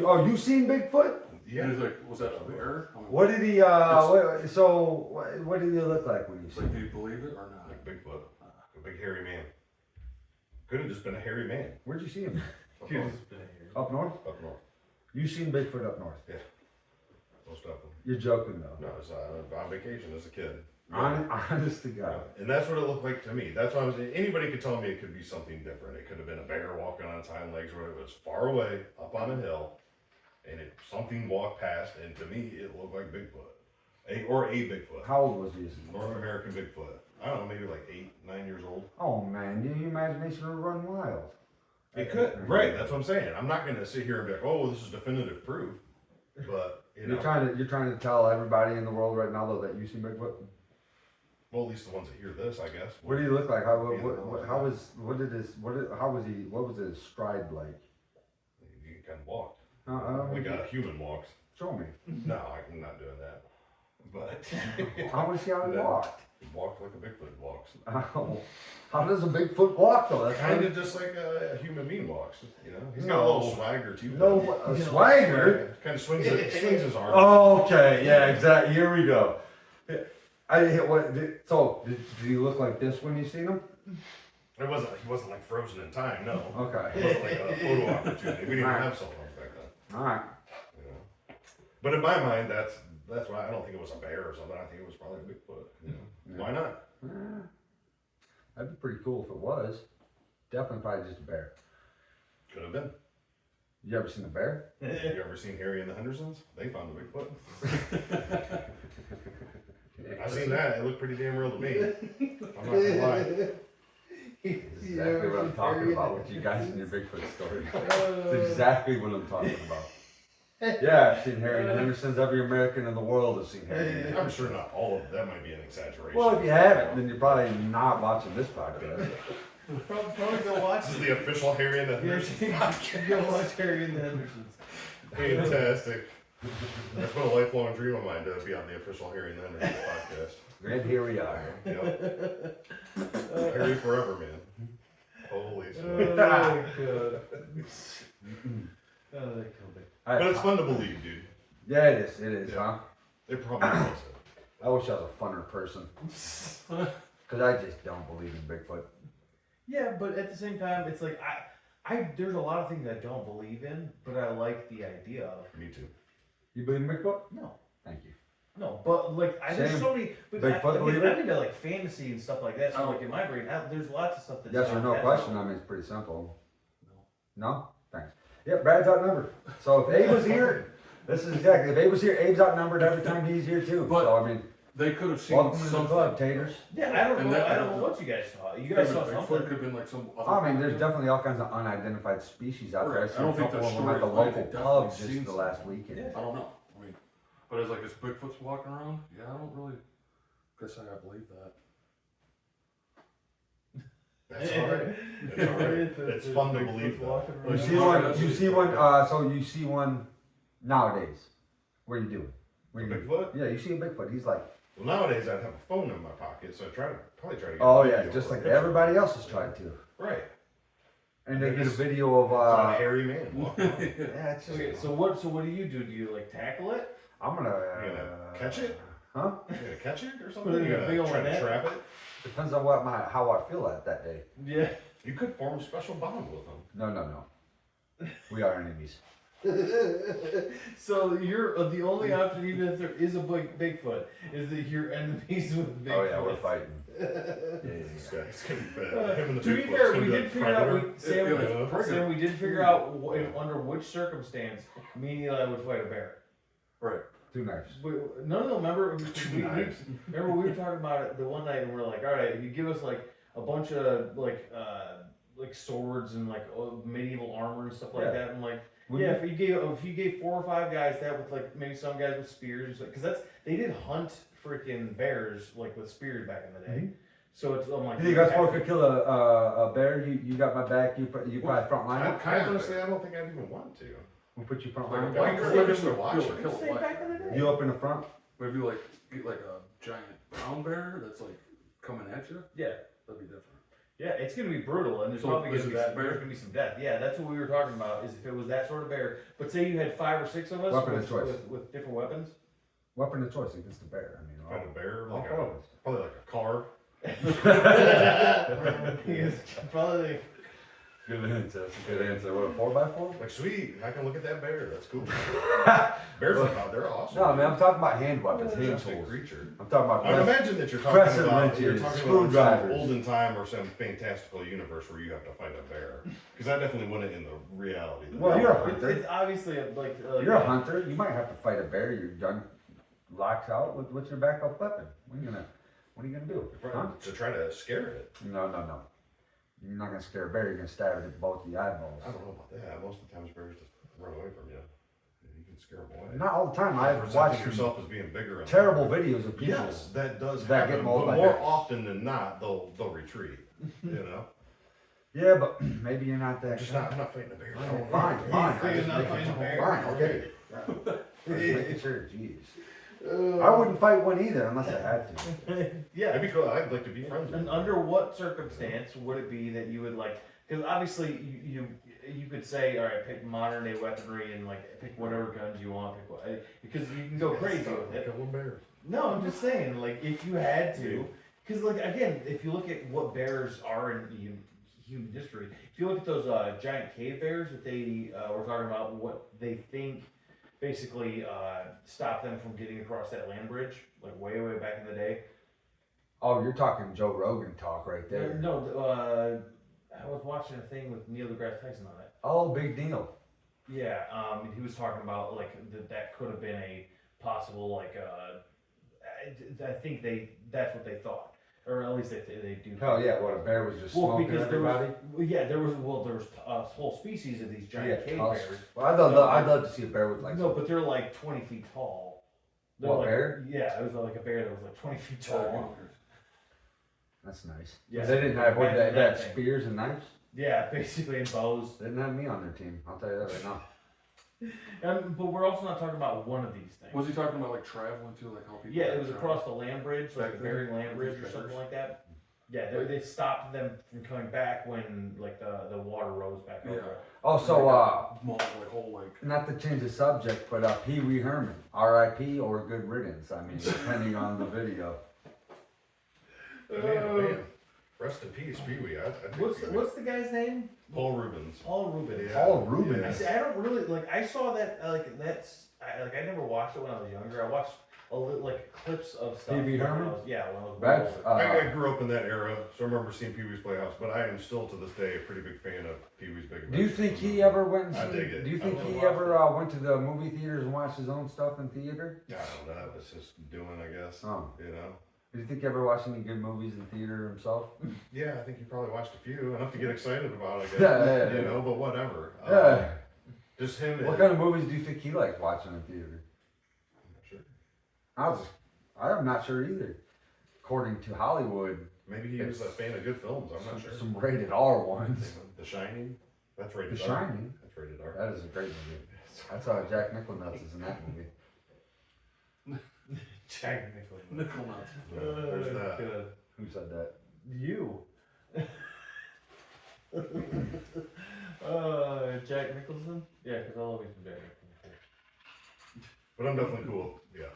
well, you seen Bigfoot? Yeah. And he's like, was that a bear? I'm like, What did he, what did he look like when you It's seen like, him? do you believe it or not? Like Bigfoot. A big hairy man. Could have just been a hairy man. Where'd you see him? Up north. Up north? Up north. You seen Bigfoot up north? Most of them. You're joking, though. No, I was on vacation as a kid. Honest to God. And that's what it looked like to me. That's why I was. Anybody could tell me it could be something different. It could have been a bear walking on its hind legs, or it was far away up on a hill, and something walked past, and to me it looked like Bigfoot, or a Bigfoot, How old was he? North American Bigfoot. I don't know, maybe like 8, 9 years old. Oh, man, your imagination would run wild. It could, right? That's what I'm saying. I'm not going to sit here and be like, oh, this is definitive proof, but you know, You're trying to tell everybody in the world right now, though, that you seen Bigfoot? well, at least the ones that hear this, I guess. What did he look like? How was his stride like? He kind of walked Like like a human walks. show me. No, I'm not doing that. But I want to see how he walked. he walked like a Bigfoot walks. How does a Bigfoot walk though? That's Kind of just like a human being walks, you know. He's got a No. little swagger too. No, a swagger. Kind of swings his arm. Oh, okay, yeah, exactly. Here we go. Did he look like this when you seen him? He wasn't like frozen in time. No. It Okay. wasn't like a photo opportunity. We didn't have cell phones back then. All right. You know. But in my mind, that's why I don't think it was a bear or something. I think it was probably a Bigfoot. You know. Yeah. Why not? That'd be pretty cool if it was. Definitely probably just a bear. Could have been. You ever seen a bear? You ever seen Harry and the Hendersons? They found a Bigfoot. I seen that. It looked pretty damn real to me. I'm not gonna lie. This is exactly what I'm talking about with you guys and your Bigfoot story. That's exactly what I'm talking about. Yeah, I've seen Harry and the Hendersons. Every American in the world has seen Harry and the I'm Hendersons. sure not all of that might be an exaggeration. Well, if you haven't, then you're probably not watching this podcast. Probably go watch This is the official Harry and the Hendersons podcast. Go watch Harry and the Hendersons. Fantastic. That's been a lifelong dream of mine to be on the official Harry and the Hendersons podcast. And here we are. Yep. Harry forever, man. Holy Oh smokes. my god. Oh, they killed it. But it's fun to believe, dude. Yeah, it is, Yeah. huh? It probably was it. I wish I was a funner person. Because I just don't believe in Bigfoot. Yeah, but at the same time, it's like I there's a lot of things I don't believe in, but I like the idea of. Me too. You believe in Bigfoot? No, Thank you. no, but like there's Same. so many. But Bigfoot believer? I'm into like fantasy and stuff like that. So like in my brain, there's lots of stuff that's Yes or not no that question. simple. I mean, it's pretty simple. No? Thanks. Yep, Brad's outnumbered. So if Abe was here, this is exactly. If Abe was here, Abe's outnumbered every time he's here too. But- So I mean, They could have seen welcome to the something. club, taters. Yeah, I don't And know. that- I don't know what you guys saw. You guys saw Bigfoot something. could have been like some. I mean, there's definitely all kinds of unidentified species out there. Right. I've I seen don't a think couple the of them at the story local is like pub they've just definitely the seen last weekend. Yeah. I don't know. I mean, but it's like, is Bigfoot's walking around? Yeah, I don't really. Guess I gotta believe that. That's alright. That's alright. It's fun to believe that. You see Yeah. one. You see one. So you see one nowadays. What are you doing? What A are you doing? Bigfoot? Yeah, you see a Bigfoot. He's like, Well, nowadays I'd have a phone in my pocket, so I probably try to get oh a yeah, video just or a like picture. everybody else has tried to. Right. And they get a video of It's not a hairy man walking around. Yeah, it's just, Okay, so what do you do? Do you like tackle it? I'm gonna. You gonna catch it? Huh? You gonna catch it or Put something? it in You a gonna big old try to net? trap it? Depends on how I feel that day. Yeah. You could form a special bond with them. No. We are enemies. So you're the only option, even if there is a Bigfoot, is that you're enemies with Bigfoot. Oh yeah, we're fighting. This guy's gonna be bad. Him and the To be Bigfoot's fair, gonna we be did like figure out. predator. Sam, Yeah, Sam, we did figure out under which circumstance me and Eli would fight a bear. Right. 2 knives. None of them remember. Two we, knives. remember we were talking about it the one night, and we're like, all right, if you give us like a bunch of like swords and like medieval armor and stuff like Yeah. that, and like. Wouldn't Yeah, if you gave 4 or 5 guys that with like maybe some guys with spears, because they did hunt freaking bears like with spears back in the day. So it's I'm like. You think us four could kill a bear? You got my back. You probably front line. I honestly, I don't think I'd even want to. We'll put you front Like a line. Why biker, couldn't I like just a watch kill- it? kill a Say biker. back in the day. You up in the front? But if you like get like a giant brown bear that's like coming at you, Yeah. that'd be different. Yeah, it's gonna be brutal, and there's So probably this gonna be is there's bear? gonna be some death. Yeah, that's what we were talking about. Is if it was that sort of bear. But say you had 5 or 6 of us Weapon of with, choice. with different weapons. Weapon of choice against the bear. I mean, Find a bear, all like four of us. probably like a car. Yes, probably. Good answer. That's a good answer. What, a 4x4? Like, sweet, I can look at that bear. That's cool. Bears are out there, awesome. No, man, I'm talking about hand weapons, hand Majestic tools. creature. I'm talking about. I imagine that you're talking crescent about you're wrenches, talking about some screwdrivers. olden time or some fantastical universe where you have to fight a bear. Because I definitely wouldn't in the reality. Well, you're a It's, hunter. it's obviously like. You're a hunter. You might have to fight a bear. Your gun locks out. What's your backup weapon? What are you gonna do? Huh? to try to scare it. No. You're not gonna scare a bear. You're gonna stab it at both the eyeballs. I don't know about that. Most of the times bears just run away from you. You can scare them away. Not all the time. I've Presenting watched some yourself as being bigger. And terrible videos of people. Yes, that does that get happen. mauled But by more bears. often than not, they'll retreat. You know, Yeah, but maybe you're not that. I'm not fighting a bear. I don't Fine, know. fine. He's I just not making fighting a sure- bear. Fine, okay. Just making sure, jeez. I wouldn't fight one either unless I had to. Yeah. That'd be cool. I'd like to be friends with And them. under what circumstance would it be that you would like? Because obviously you could say, all right, pick modern day weaponry and like pick whatever guns you want, pick what, because you can go crazy with it. Kill bears. No, I'm just saying, like if you had to, because like again, if you look at what bears are in human history, if you look at those giant cave bears that they were talking about, what they think basically stopped them from getting across that land bridge, like way back in the day. Oh, you're talking Joe Rogan talk right there. No, I was watching a thing with Neil deGrasse Tyson on it. Oh, big deal. Yeah, he was talking about like that could have been a possible like I think that's what they thought, or at least they do. Hell yeah, what, a bear was just Well, smoking because everybody? there was a whole species of these giant cave tusks. bears. Well, I'd love to see a bear with like No, but they're like 20 feet tall. They're What, like, bear? Yeah, it was like a bear that was like 20 feet tall. That's nice. Yeah. They didn't have what, Imagine they had that thing. spears and knives. Yeah, basically in bows. They didn't have me on their team. I'll tell you that right now. But we're also not talking about one of these things. Was he talking about like traveling to like how people? Yeah, it was travel? across the land bridge, like the Back then, Bering Land Bridge or bears. something like that. Yeah, they stopped them from coming back when like the water rose back over. Yeah. Oh, so Mauled, like whole like. not to change the subject, but Pee Wee Herman, R.I.P. or good riddance. I mean, depending on the video. Man. Rest in peace, Pee Wee. I think What's the guy's name? Paul Rubens. Paul Rubens. Yeah. Paul Rubens. Yeah. See, I don't really like. I saw that I never watched it when I was younger. I watched like clips of stuff. Pee Wee when I Herman? was- Yeah, when I was That's, older. I grew up in that era, so I remember seeing Pee Wee's Playhouse, but I am still to this day a pretty big fan of Pee Wee's Big Adventure. do you think he ever went? And I seen- dig it. Do you I think love he watching ever went to the movie theaters and watched his own stuff in theater? I don't know, that was just doing, I guess. Oh, You know? do you think he ever watched any good movies in theater himself? Yeah, I think he probably watched a few, enough to get excited about, I guess. Yeah. You know, but whatever. Yeah. Just him. What kind of movies do you think he likes watching in theater? I'm not sure. I'm not sure either. According to Hollywood, Maybe he was a fan of good films, I'm not sure. some rated R ones. The Shining? That's rated The R. Shining. That's rated R. That is a great movie. That's how Jack Nicholson is in that movie. Jack Nicholson. Nickel nuts. Yeah, there's that. Good. Who said that? You. Jack Nicholson? Yeah, because I love me some Jack Nicholson. But I'm definitely cool. Yeah.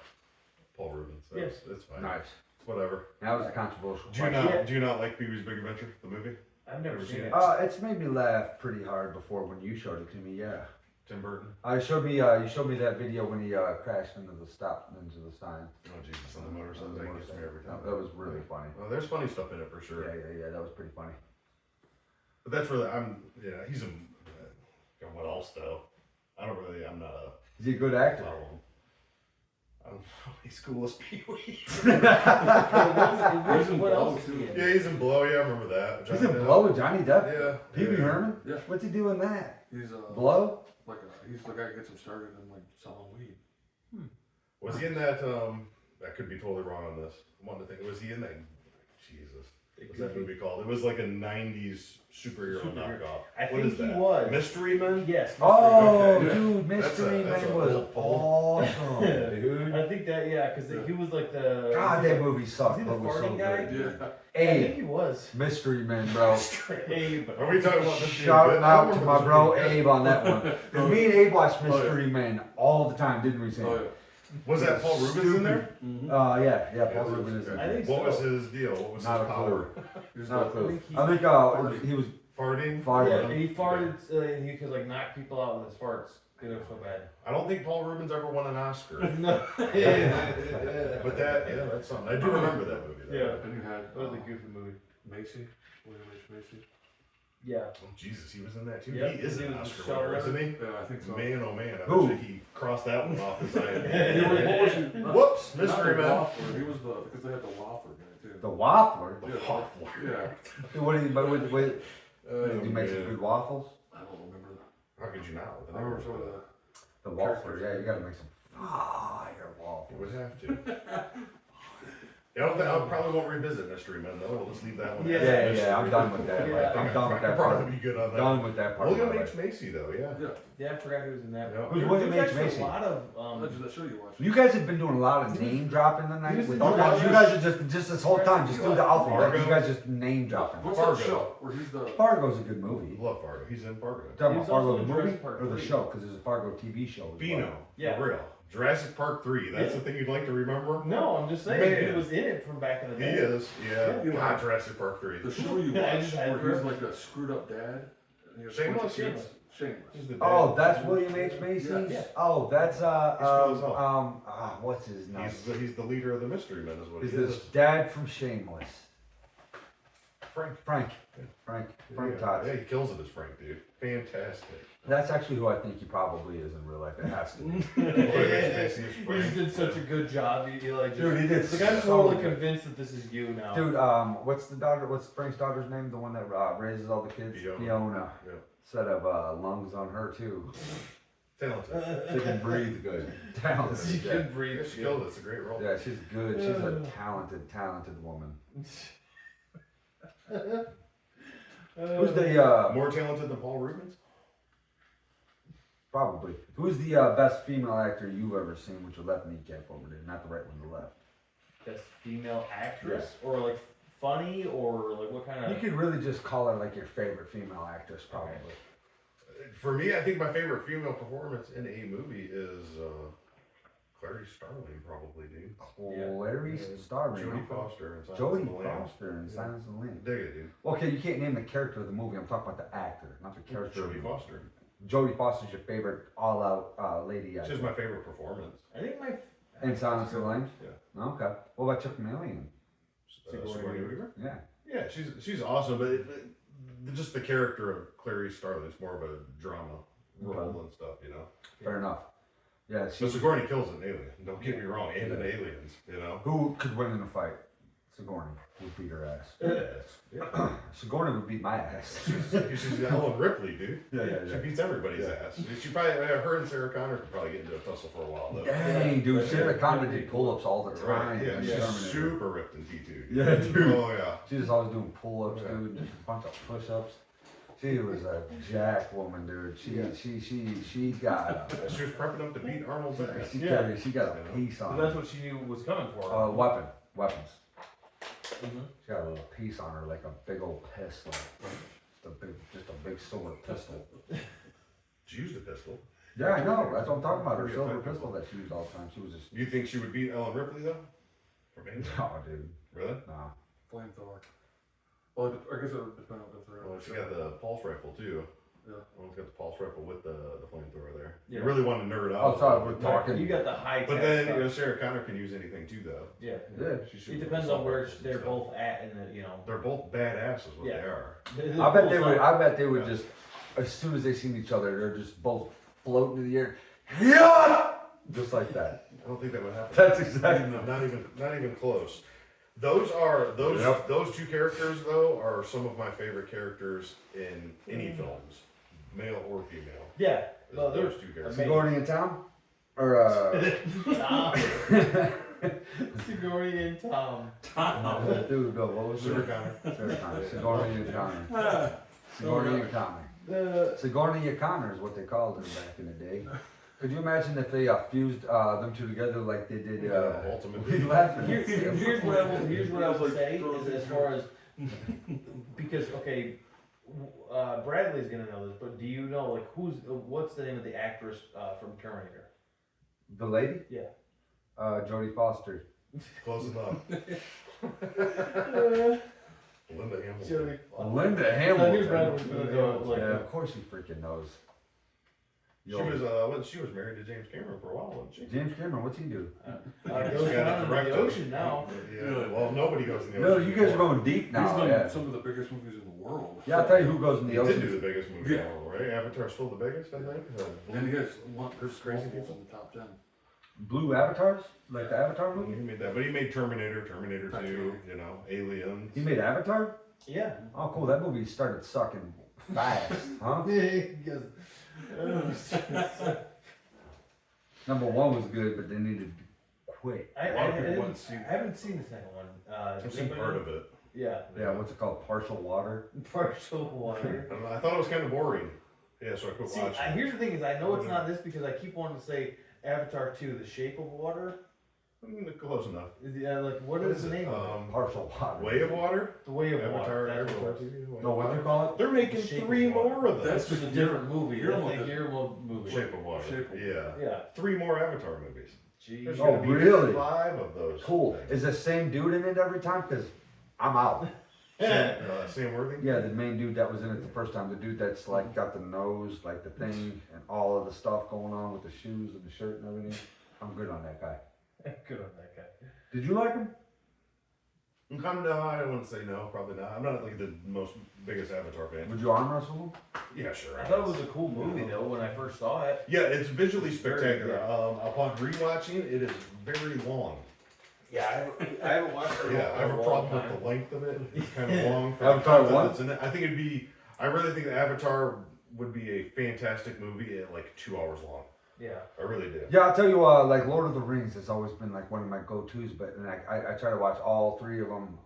Paul Rubens. That's fine. Nice. Whatever. That was a controversial Do you question. not do you not like Pee Wee's Big Adventure, the movie? I've never Never seen seen it. It's made me laugh pretty hard before when you showed it to me. Yeah. Tim Burton. You showed me that video when he crashed into the sign. Oh Jesus, on the motorcycle. That gets me every time. That was really funny. Well, there's funny stuff in it for sure. Yeah. That was pretty funny. But that's really he's a what else though? I'm not Is he a good a actor? follow him. I don't know. He's cool as Pee Wee. He's in What Blow, else is he too. in? Yeah, he's in Blow. Yeah, I remember that. He's Johnny in Depp. Blow with Johnny Depp. Yeah. Pee Wee yeah. Herman. Yeah. What's he doing that? He's Blow. like he's the guy who gets him started in like selling weed. Was he in that? I could be totally wrong on this. I wanted to think. Was he in that? Jesus. What's that movie called? It was like a '90s superhero knockoff. I What think is he that? was. Mystery Men. Yes. Oh, Okay. dude, That's Mystery a Man was old pull. awesome, dude. I think that because he was like the. God, that movie Was sucked, he the but was so farting guy? good. Yeah. I think Abe, he was. Mystery Man, bro. Abe. Are we talking about this? Shouting out to my bro Abe. Abe on that one. 'Cause me and Abe watched Mystery Man all the time, didn't we, Sam? Oh yeah. Was that Paul Rubens in there? Mm-hmm. Yeah, Paul Rubin is in I there. think What was so. his deal? What was Not his a power? He's Not a the- clue. think I think he was Farting. farting. Yeah, he farted and he could like knock people out with his farts. They look so bad. I don't think Paul Rubens ever won an Oscar. No. But that, yeah, that's something. I do remember that movie. Though. Yeah. Then you had That was a goofy movie. Macy, William H. Macy. Yeah. Oh, Jesus, he was in that too. Yeah, He is he an was Oscar the winner, showrunner. isn't he? Yeah, I think so. Man, oh man, I Who? bet you he crossed that one off his He IMDb. was, Whoops, not Mystery the Man. Waffler, he was the because they had the Waffler guy too. The Waffler. The Yeah. Waffler. Yeah. What did he? What Oh, did he make some man. good waffles? I don't remember that. How could you not? With the I remember name some of of the. The Waffler. Yeah, you gotta make some fire it. waffles. Would have to. Yeah, I probably won't revisit Mystery Men though. We'll just leave that one. Yeah. as a Yeah, mystery. I'm done with that. Yeah. Like, I'm done with that I'd probably part. be good on that. Done with that part. of William my H. life. Macy though, yeah. Yeah. Yeah, I forgot who was in that. Yeah. Who's There William was H. actually Macy? a lot of That show you watched. You guys have been doing a lot of name dropping tonight. Used With to all do guys, that. you guys are just this whole time just do the alphabet. Fargo. You guys just name dropping. What's Fargo. that show where he's the? Fargo's a good movie. Love Fargo. He's in Fargo. Talking He about was Fargo also the in movie Jurassic Park or the 3. show? Because there's a Fargo TV show. as Beano. well. Yeah. For real. Jurassic Park 3. That's Yeah. the thing you'd like to remember? No, I'm just saying Man. he was in it from back in the He day. is. Yeah. Yeah. God, Jurassic Park 3. The show you I watch just had where he's her. like a screwed up dad. And he has a Shameless? bunch of kids. Shameless. He's the dad. Oh, that's William H. Macy. Yeah. Oh, that's cool as hell. what's his name? He's the leader of the Mystery Men is what Is he this is. dad from Shameless? Frank. Frank. Yeah. Frank Yeah, Tots. yeah, he kills it as Frank, dude. Fantastic. That's actually who I think he probably is in real life. It has to be. William H. Macy is He just Frank. did such a good job. He like just, Dude, he did It's like I'm so totally good. convinced that this is you now. Dude, what's the daughter? What's Frank's daughter's name? The one that raises all the kids? Fiona. Yeah. Set of lungs on her too. Talented. She can breathe good. Talented. She Yeah. can breathe. Yeah, she killed it. It's a great role. Yeah, she's good. She's a talented woman. Who's the More talented than Paul Rubens? probably? Who's the best female actor you've ever seen with your left kneecap over there, not the right one, the left? Best female actress, or like funny, or like what kind You of? could really just call her like your favorite female actress, probably. For me, I think my favorite female performance in a movie is Clarice Starling, probably, dude. Clarice Yeah. Starling. Jodie Foster and Silence Jodie of the Lambs. Foster in Yeah. Silence of the Lambs. Dig it, dude. Okay, you can't name the character of the movie. I'm talking about the actor, not the character. Jodie Foster. Jodie Foster's your favorite all-out lady actor. She's my favorite performance. I think my. In Silence of the Lambs? Yeah. Okay. What about Chuck Millian? Sigourney Weaver? Yeah. Yeah, she's awesome, but just the character of Clarice Starling is more of a drama role and stuff, you know. Fair enough. Yeah, So Sigourney kills an alien. Don't get me wrong, and an aliens, you know. Who could win in a fight? Sigourney would beat her ass. Yeah. Sigourney would beat my ass. She's Ellen Ripley, dude. Yeah. She beats everybody's ass. She probably, her and Sarah Connor could probably get into a tussle for a while though. Dang, dude. Sarah Connor did pull-ups all the time. Right, yeah, in she's Terminator. super ripped in T2. Yeah, dude. Oh yeah. She was always doing pull-ups, Yeah. dude. Just a bunch of push-ups. She was a jack woman, dude. She got She was prepping up to beat Arnold's ass. she got a piece So on that's her. what she knew was coming for. her. Weapons. Mhm. She got a little piece on her, like a big old pistol. Just a big silver pistol. She used a pistol. Yeah, I know. That's what I'm talking about. Her Pretty silver effective. pistol that she used all the time. She was just, You think she would beat Ellen Ripley though? For me? no, dude. Really? Nah. Flamethrower. Well, I guess it would depend on the Well, she got the pulse rifle too. Yeah. One's got the pulse rifle with the flamethrower there. Yeah. You really want to nerd Oh, out. sorry, we're Right, talking. You got the high tech But then, stuff. you know, Sarah Connor can use anything too though. Yeah. Yeah. She shoots It with depends assault on where rifles and they're stuff. both at, and the, you know. They're both badasses what Yeah. they are. I bet they would. I bet they would Yeah. just, as soon as they seen each other, they're just both floating in the air. Yeah, Just like that. I don't think that would happen. That's exactly. Not even close. Those are those Yep. those two characters though are some of my favorite characters in any films, male or female. Yeah. Is Well, those two characters. Sigourney in town? Or, Tom. Sigourney and Tom. dude, no, what was Sarah it? Connor. Sarah Connor. Sigourney and Connor. Sigourney and Connor. Sigourney and Connor is what they called her back in the day. Could you imagine if they fused them two together like they did Ultimate. we laughing. Here's what I will say is as far as because Bradley's gonna know this, but do you know like what's the name of the actress from Terminator? The lady? Yeah. Jodie Foster. Close enough. Linda Hamilton. Jodie Foster. Linda I knew Hamilton. Brad was gonna go like Yeah, of course she freaking knows. She was married to James Cameron for a while, wasn't she? James Cameron, what's he do? goes down in the ocean now. Yeah. Well, nobody goes in the No, ocean. you guys are anymore. going deep He's now. done Yeah. some of the biggest movies in the world. Yeah, I'll tell you who goes in He the did do ocean. the biggest movie Yeah. in the world, right? Avatar's still the biggest, I think. And he has there's Crazy multiples people. in the top 10. Blue Avatars? Like the Avatar He movie? made that, but he made Terminator 2, you know, Aliens. He made Avatar? Yeah. Oh, cool. That movie started sucking fast, huh? Number one was good, but they needed to quit. I, A lot of I, people I, wouldn't see I haven't seen the second one. I've seen part of it. Yeah. Yeah, what's it called? Partial Water? Partial water. I don't know, I thought it was kind of boring. Yeah, so I quit See, watching. here's the thing: is I know it's not this because I keep wanting to say Avatar 2: The Shape of Water. Close enough. Like what is the name of it? Partial Water. Way of Water? The Way of Avatar, Water. That's Avatar what it was. TV. No, what do you call it? They're making Shape of 3 Water. more of those. That's It's a different movie. Guillermo That's a did- Guillermo movie. Shape of Water. Shape of Yeah. Yeah. 3 more Avatar movies. There's Jeez. Oh, gonna be really? 5 of those. Cool. things. Is the same dude in it every time? Because I'm out. Sam Worthing? Yeah, the main dude that was in it the first time. The dude that's like got the nose, like the thing, and all of the stuff going on with the shoes and the shirt and everything. I'm good on that guy. Good on that guy. Did you like him? No, I wouldn't say no, probably not. I'm not like the biggest Avatar fan. Would you arm wrestle him? Yeah, sure. I thought it was a cool movie though when I first saw it. Yeah, it's visually spectacular. Very Upon rewatching, it is very long. Yeah, I haven't watched it. Yeah, I have a problem with the length of it. It's kind of long. For Avatar the content what? that's in it. I think it'd be. I really think Avatar would be a fantastic movie at like 2 hours long. Yeah. I really do. Yeah, I'll tell you, like Lord of the Rings has always been like one of my go-tos, but and I try to watch all 3 of them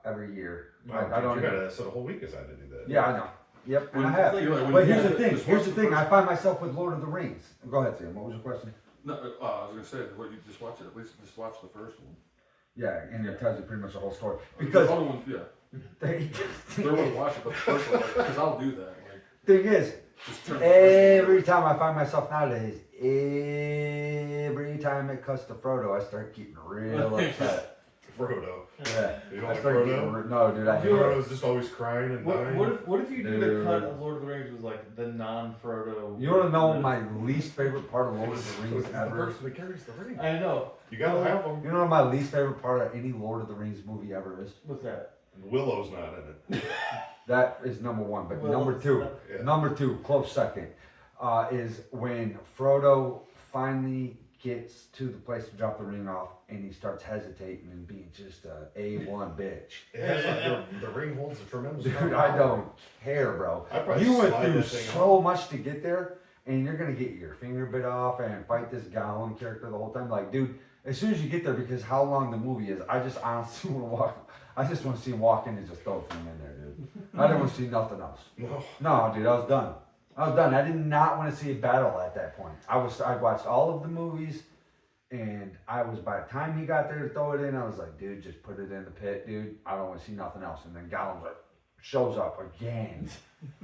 every year. Wow, I don't you even, gotta set a whole week aside to do that. yeah, I know. Yep, and I It's have. like- When But you here's the watch thing. just Here's watch the the thing. first- I find myself with Lord of the Rings. Go ahead, Sam. What was your question? No, I was gonna say, what you just watch it. At least just watch the first one. Yeah, and it tells you pretty much the whole story The because other one, yeah, they, they're worth watching, but the first one, because I'll do that. Like, thing is, just turn the first one every time I find myself nowadays, every time it cuts to Frodo, I start getting real upset. Frodo. Yeah, You don't I like start getting Frodo? no, dude. I hate it. Frodo's just always crying and dying. What if you do the Dude. cut of Lord of the Rings was like the non-Frodo? You want to know my least favorite part of Lord of the It's Rings the ever? person that carries the ring. I know. You gotta have them. You know what my least favorite part of any Lord of the Rings movie ever is? What's that? Willow's not in it. That is number 1, but Well, number 2, Yeah. number 2, close second, is when Frodo finally gets to the place to drop the ring off, and he starts hesitating and being just a A1 bitch. It has like the ring holds a tremendous. Dude, amount of I power. don't care, bro. I'd probably You went slide through that thing so much to get there, and you're gonna get your finger bit off and fight this Gollum character the whole time. Like, dude, as soon as you get there, because how long the movie is, I just honestly want to walk. I just want to see him walk in and just throw a thing in there, dude. I didn't want to see nothing else. No. No, dude, I was done. I was done. I did not want to see a battle at that point. I watched all of the movies, and I was, by the time he got there to throw it in, I was like, dude, just put it in the pit, dude. I don't want to see nothing else. And then Gollum like shows up again.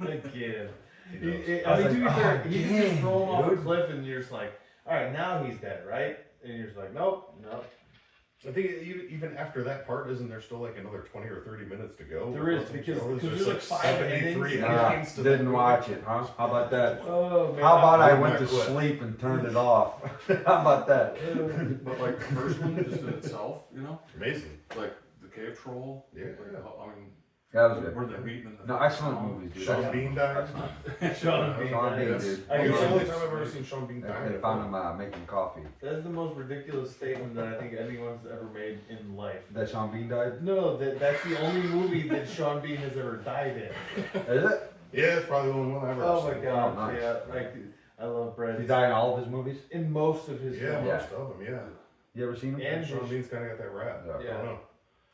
Again. He does. I mean, to be I was fair, like, he oh, just throw him off a dude. cliff, and you're just like, all right, now he's dead, right? And you're just like, nope, nope. I think even after that part, isn't there still like another 20 or 30 minutes to go? There is, before because- it's over? because There's there's like 5 73 endings. endings to that Didn't movie. watch it, huh? How about that? Oh man. How about I I'm went not to quit. sleep and turned it off? How about that? But like the first one, just in itself, you know, Amazing. like the cave troll. Yeah. Like, I mean, Yeah, that was good. Where they're beating in the. No, excellent movies, dude. Sean Bean died. Excellent. Sean Bean. Sean Bean, Yes. dude. I It's guess the only it's- time I've ever seen Sean Bean die. They found him making coffee. That's the most ridiculous statement that I think anyone's ever made in life. That Sean Bean died? No, that's the only movie that Sean Bean has ever died in. Is it? Yeah, it's probably the only one I've ever Oh my seen. god, Oh, nice. yeah, like I love Brad. He died in all of his movies? in most of his Yeah, films. Yeah. most of them, yeah. You ever seen him? And Sean his- Bean's kind of got that rap. Yeah. I don't know.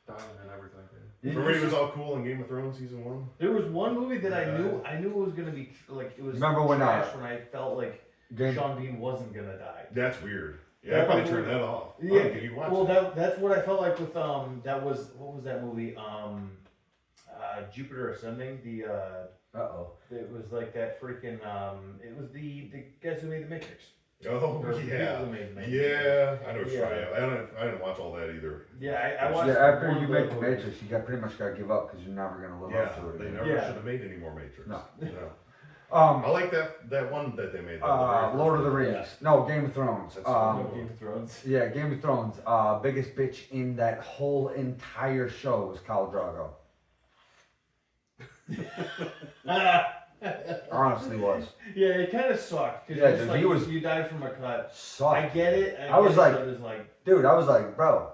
Dying and everything. Remember he was all cool in Game of Thrones season 1? There was one movie that Yeah. I knew it was gonna be like it was Remember when, trash when I felt like Game, Sean Bean wasn't gonna die. That's weird. Yeah, I That probably was turned weird. that off. Yeah, Oh, you watch well it? that's what I felt like with that was what was that movie Jupiter Ascending uh-oh. it was like that freaking it was the guys who made the Matrix. Oh, Or the yeah. people who made the Matrix. Yeah, I know what you're Yeah. talking about. I didn't watch all that either. Yeah, I watched. Yeah, after one you of make the movies. Matrix, you pretty much got to give up because you're never going to live Yeah, up to it. they again. never Yeah. should have made any more Matrix. No. No. Um, I like that one that they made. though, the very first Lord of the one. Rings. No, Game of Thrones. That's No, the Game of Thrones. Yeah, Game of Thrones. Biggest bitch in that whole entire show was Khal Drogo. Honestly was. Yeah, it kind of sucked because Yeah, just dude, like he was- you died from a cut. Sucked. I get it. I was get like- it, but it's like Dude, I was like, bro,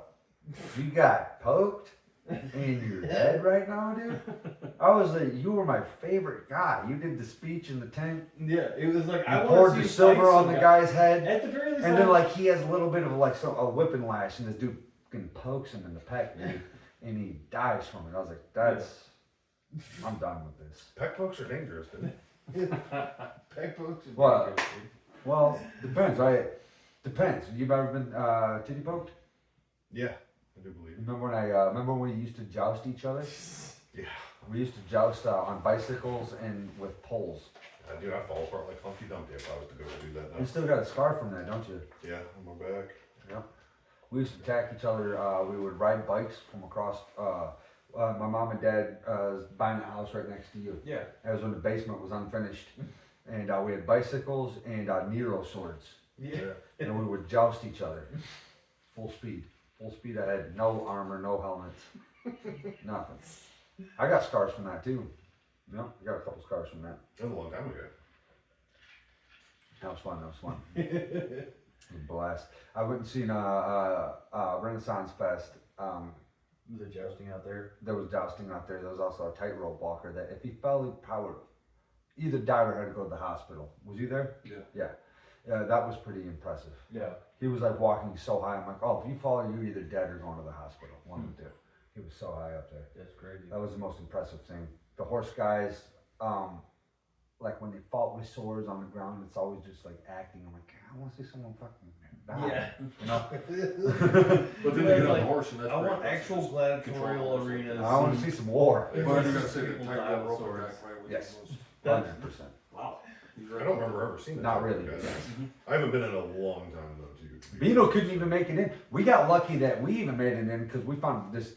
you got poked and you're dead right now, dude? I was like, you were my favorite guy. You did the speech in the tent. yeah, it was like You I poured want to the see silver fight on the some guy's head. At the very least, And I then want- like he has a little bit of like a whipping lash and this dude fucking pokes him in the pec, dude. And he dies from it. I was like, I'm done with this. Peck pokes are dangerous, dude. Peck pokes are Well, dangerous, Well, depends, right? Depends. You've ever been titty poked? Yeah, I do believe. Remember when we used to joust each other? Yeah. We used to joust on bicycles and with poles. Dude, I'd fall apart like Humpty Dumpty if I was to go do that You now. still got a scar from that, don't you? Yeah, on my back. We used to attack each other. We would ride bikes from across. My mom and dad was buying a house right next to you. Yeah. That was when the basement was unfinished, and we had bicycles and Nero swords, Yeah. and we would joust each other, full speed ahead, no armor, no helmets, nothing. I got scars from that too. I got a couple scars from that. That was a long time ago. That was fun. It was a blast. I went and seen Renaissance Fest. The jousting out there. There was jousting out there. There was also a tightrope walker that if he fell, he probably either died or had to go to the hospital. Was he there? Yeah. Yeah, that was pretty impressive. Yeah. He was like walking so high. I'm like, oh, if you fall, you're either dead or going to the hospital. One of the two. He was so high up there. That's crazy. That was the most impressive thing. The horse guys, like when they fought with swords on the ground, it's always just like acting. I'm like, I want to see someone fucking die. Yeah. You know? But then you get on the horse and that's I very want impressive. actual gladiatorial Control. arenas. I want to see some war. But you're gonna say that People tight die with rope swords. back right when Yes. it was- 100%. Wow. I don't remember ever seeing that. Not type of really. guy. I haven't been in a long time though, too. Beano couldn't even make it in. We got lucky that we even made it in because we found this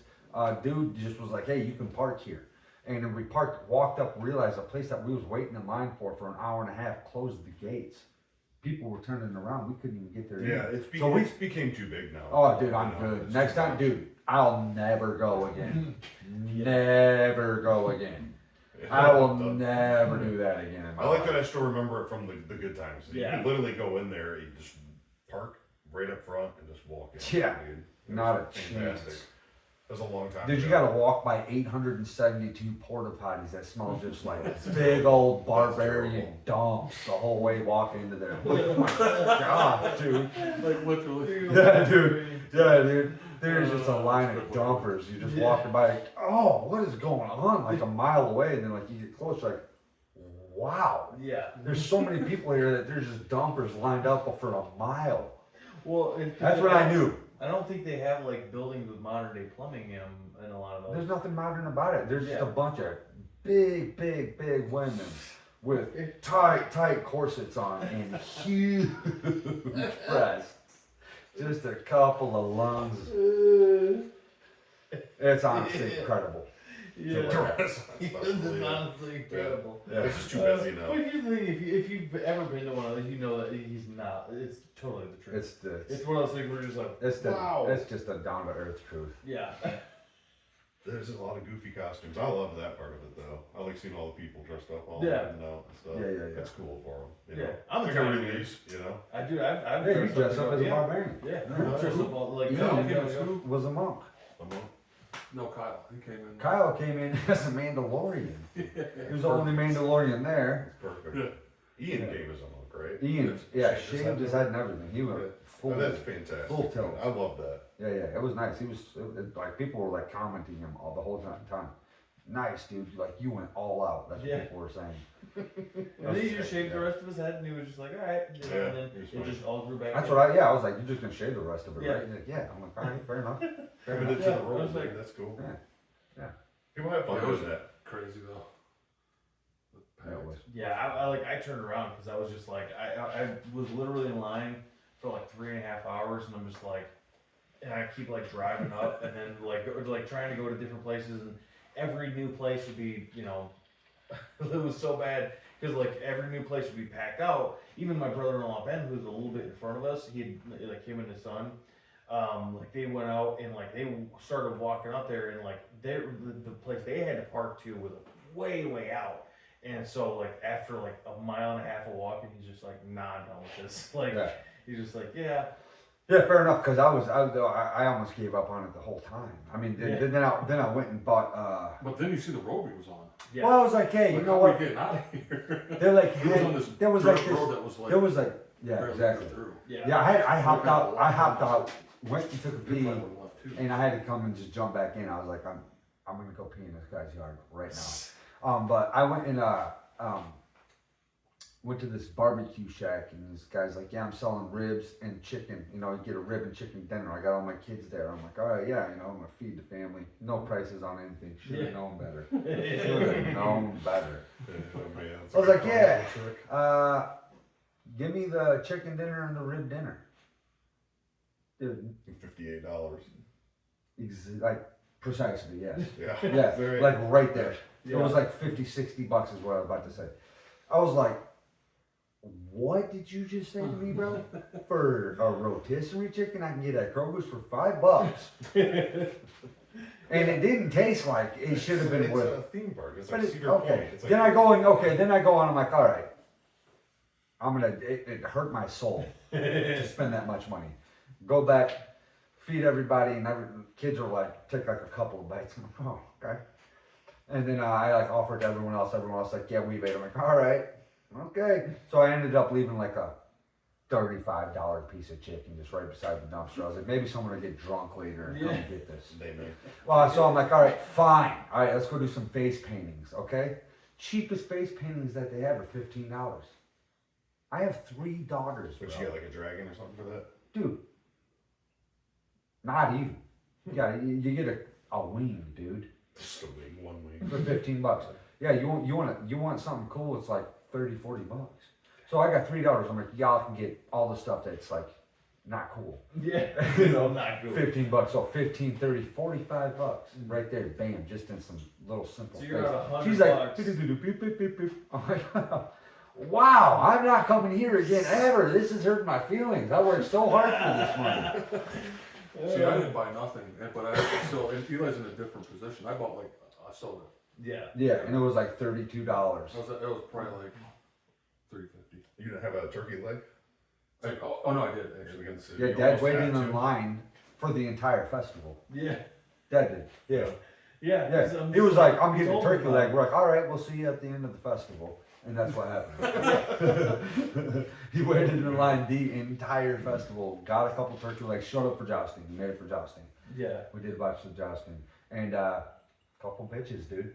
dude just was like, hey, you can park here. And then we parked, walked up, realized a place that we was waiting in line for an hour and a half closed the gates. People were turning around. We couldn't even get there. Yeah, either. it's, So we- it's became too big now. Oh, dude, I'm You know, good. it's Next too time, much. dude, I'll never go again. Never go again. I will never do that again in my I like life. that I still remember it from the good times. You Yeah. could literally go in there, you just park right up front and just walk in. Yeah. dude. It Not was a fantastic. chance. That was a long time Dude, you ago. gotta walk by 872 porta potties that smell just like big old barbarian dumps the whole way walking into there. Oh my god, dude. Like literally. Yeah, dude. Yeah, dude. There's just a line of dumpers. You just walking by, like, oh, what is going on? Like a mile away, and then like you get close, like, wow. Yeah. There's so many people here that there's just dumpers lined up for a mile. Well, That's when I knew. I don't think they have like buildings with modern day plumbing in a lot of those. There's nothing modern about it. There's just Yeah. a bunch of big women with tight corsets on and huge breasts. Just a couple of lungs. It's honestly incredible. Yeah. That's It's unbelievable. honestly incredible. It's just too busy now. But here's the thing: if you've ever been to one of those, you know that he's not. It's totally the truth. It's It's one of those things where you're just like, it's wow. it's just a down to earth truth. Yeah. There's a lot of goofy costumes. I love that part of it though. I like seeing all the people dressed up all Yeah. and out and stuff. Yeah. That's cool for them. You Yeah. know? I'm It's the like a kind of release, you know? I do. I've Yeah, you dress up as a yeah. barbarian. Yeah, Yeah. dressed up all like. Yeah. Who? Was a monk. I'm on. No, Kyle. He came in. Kyle came in as a Mandalorian. He was the only Mandalorian there. It's perfect. Yeah. Ian came as a monk, right? Ian, yeah, shaved his head and everything. He went Yeah. full. Oh, that's fantastic. full tilt. I love that. Yeah, it was nice. He was like people were like commenting him all the whole time. Nice, dude. Like you went all out. That's what Yeah. people were saying. And then he just shaved the rest of his head, and he was just like, all right, you know, Yeah, and then he was it fine. just all grew back. That's in. what I was like. You're just gonna shave the rest of it, Yeah. right? He's like, yeah. I'm like, all right, fair enough. Fair Committed enough. to Yeah, the role, I was like- man. That's cool. Yeah. People have fun Yeah, it was with that. crazy though. The Yeah, it packed. was. Yeah, I turned around because I was just like, I was literally in line for like 3.5 hours, and I'm just like, and I keep like driving up, and then like trying to go to different places, and every new place would be, you know, it was so bad because like every new place would be packed out. Even my brother-in-law Ben, who's a little bit in front of us, he had, like him and his son, like they went out and like they started walking up there, and like the place they had to park to was way out. And so like after like 1.5 miles of walking, he's just like, nah, I'm done with this. Like Yeah. he's just like, yeah, Yeah, fair enough. Because I almost gave up on it the whole time. I mean, then I went and bought. But then you see the road he was on. yeah. Well, I was like, hey, you Like, know how are we what? getting out of here? They're like, He was hey, on this there was like dirt this. road that was like There was like, yeah, barely exactly. through. Yeah, I hopped out, went and took a You pee, probably would've left too. and I had to come and just jump back in. I was like, I'm gonna go pee in this guy's yard right now. But I went and went to this barbecue shack, and this guy's like, yeah, I'm selling ribs and chicken. You know, you get a rib and chicken dinner. I got all my kids there. I'm like, all right, yeah, you know, I'm gonna feed the family. No prices on anything. Should have Yeah. known better. Should have known better. Yeah, oh, man, that's I was a like, good yeah. trick. Give me the chicken dinner and the rib dinner. Dude, $58. like precisely, yes. Yeah. Yeah, Very- like right there. Yeah. It was like 50, 60 bucks is what I was about to say. I was like, what did you just say to me, bro? For a rotisserie chicken, I can get at Kroger's for $5. And it didn't taste like it should have been It's worth a it. theme park. It's But like it, Cedar Point. okay, It's like then I go on, I'm like, all right, it hurt my soul to spend that much money. Go back, feed everybody, and kids are like, take like a couple of bites. I'm like, oh, okay. And then I like offered to everyone else like, yeah, we've ate. I'm like, all right, okay. So I ended up leaving like a $35 piece of chicken just right beside the dumpster. I was like, maybe someone will get drunk later and come and get this. They may. Well, so I'm like, all right, fine. All right, let's go do some face paintings, okay? Cheapest face paintings that they have are $15. I have 3 daughters, bro. But you got like a dragon or something for that? Dude, not even. Yeah, you get a wing, dude, Just a wing, one wing. for $15. Yeah, you want something cool? It's like 30, 40 bucks. So I got 3 daughters. I'm like, y'all can get all the stuff that's like not cool. Yeah, you know, not good. $15. So 15, 30, 45 bucks right there. Bam, just in some little simple. So you're face. at $100. She's like, "Do-do-do-do, beep, beep, beep, beep." I'm like, wow, I'm not coming here again ever. This is hurting my feelings. I worked so hard for this money. See, I didn't buy nothing, but I still, and Eli's in a different position. I bought like a soda. Yeah. Yeah, and it was like $32. It was probably like $3.50. You didn't have a turkey leg? Oh no, I did actually. Yeah, Dad waited in line for the entire festival. Yeah. Dad did. Yeah. Yeah. Yeah. He was like, I'm getting a told turkey me leg. about We're like, all right, we'll see you at the end of the festival. And that's what happened. He waited in line the entire festival, got a couple turkey legs, showed up for jousting, made it for jousting. Yeah. We did a bunch of jousting. And couple bitches, dude.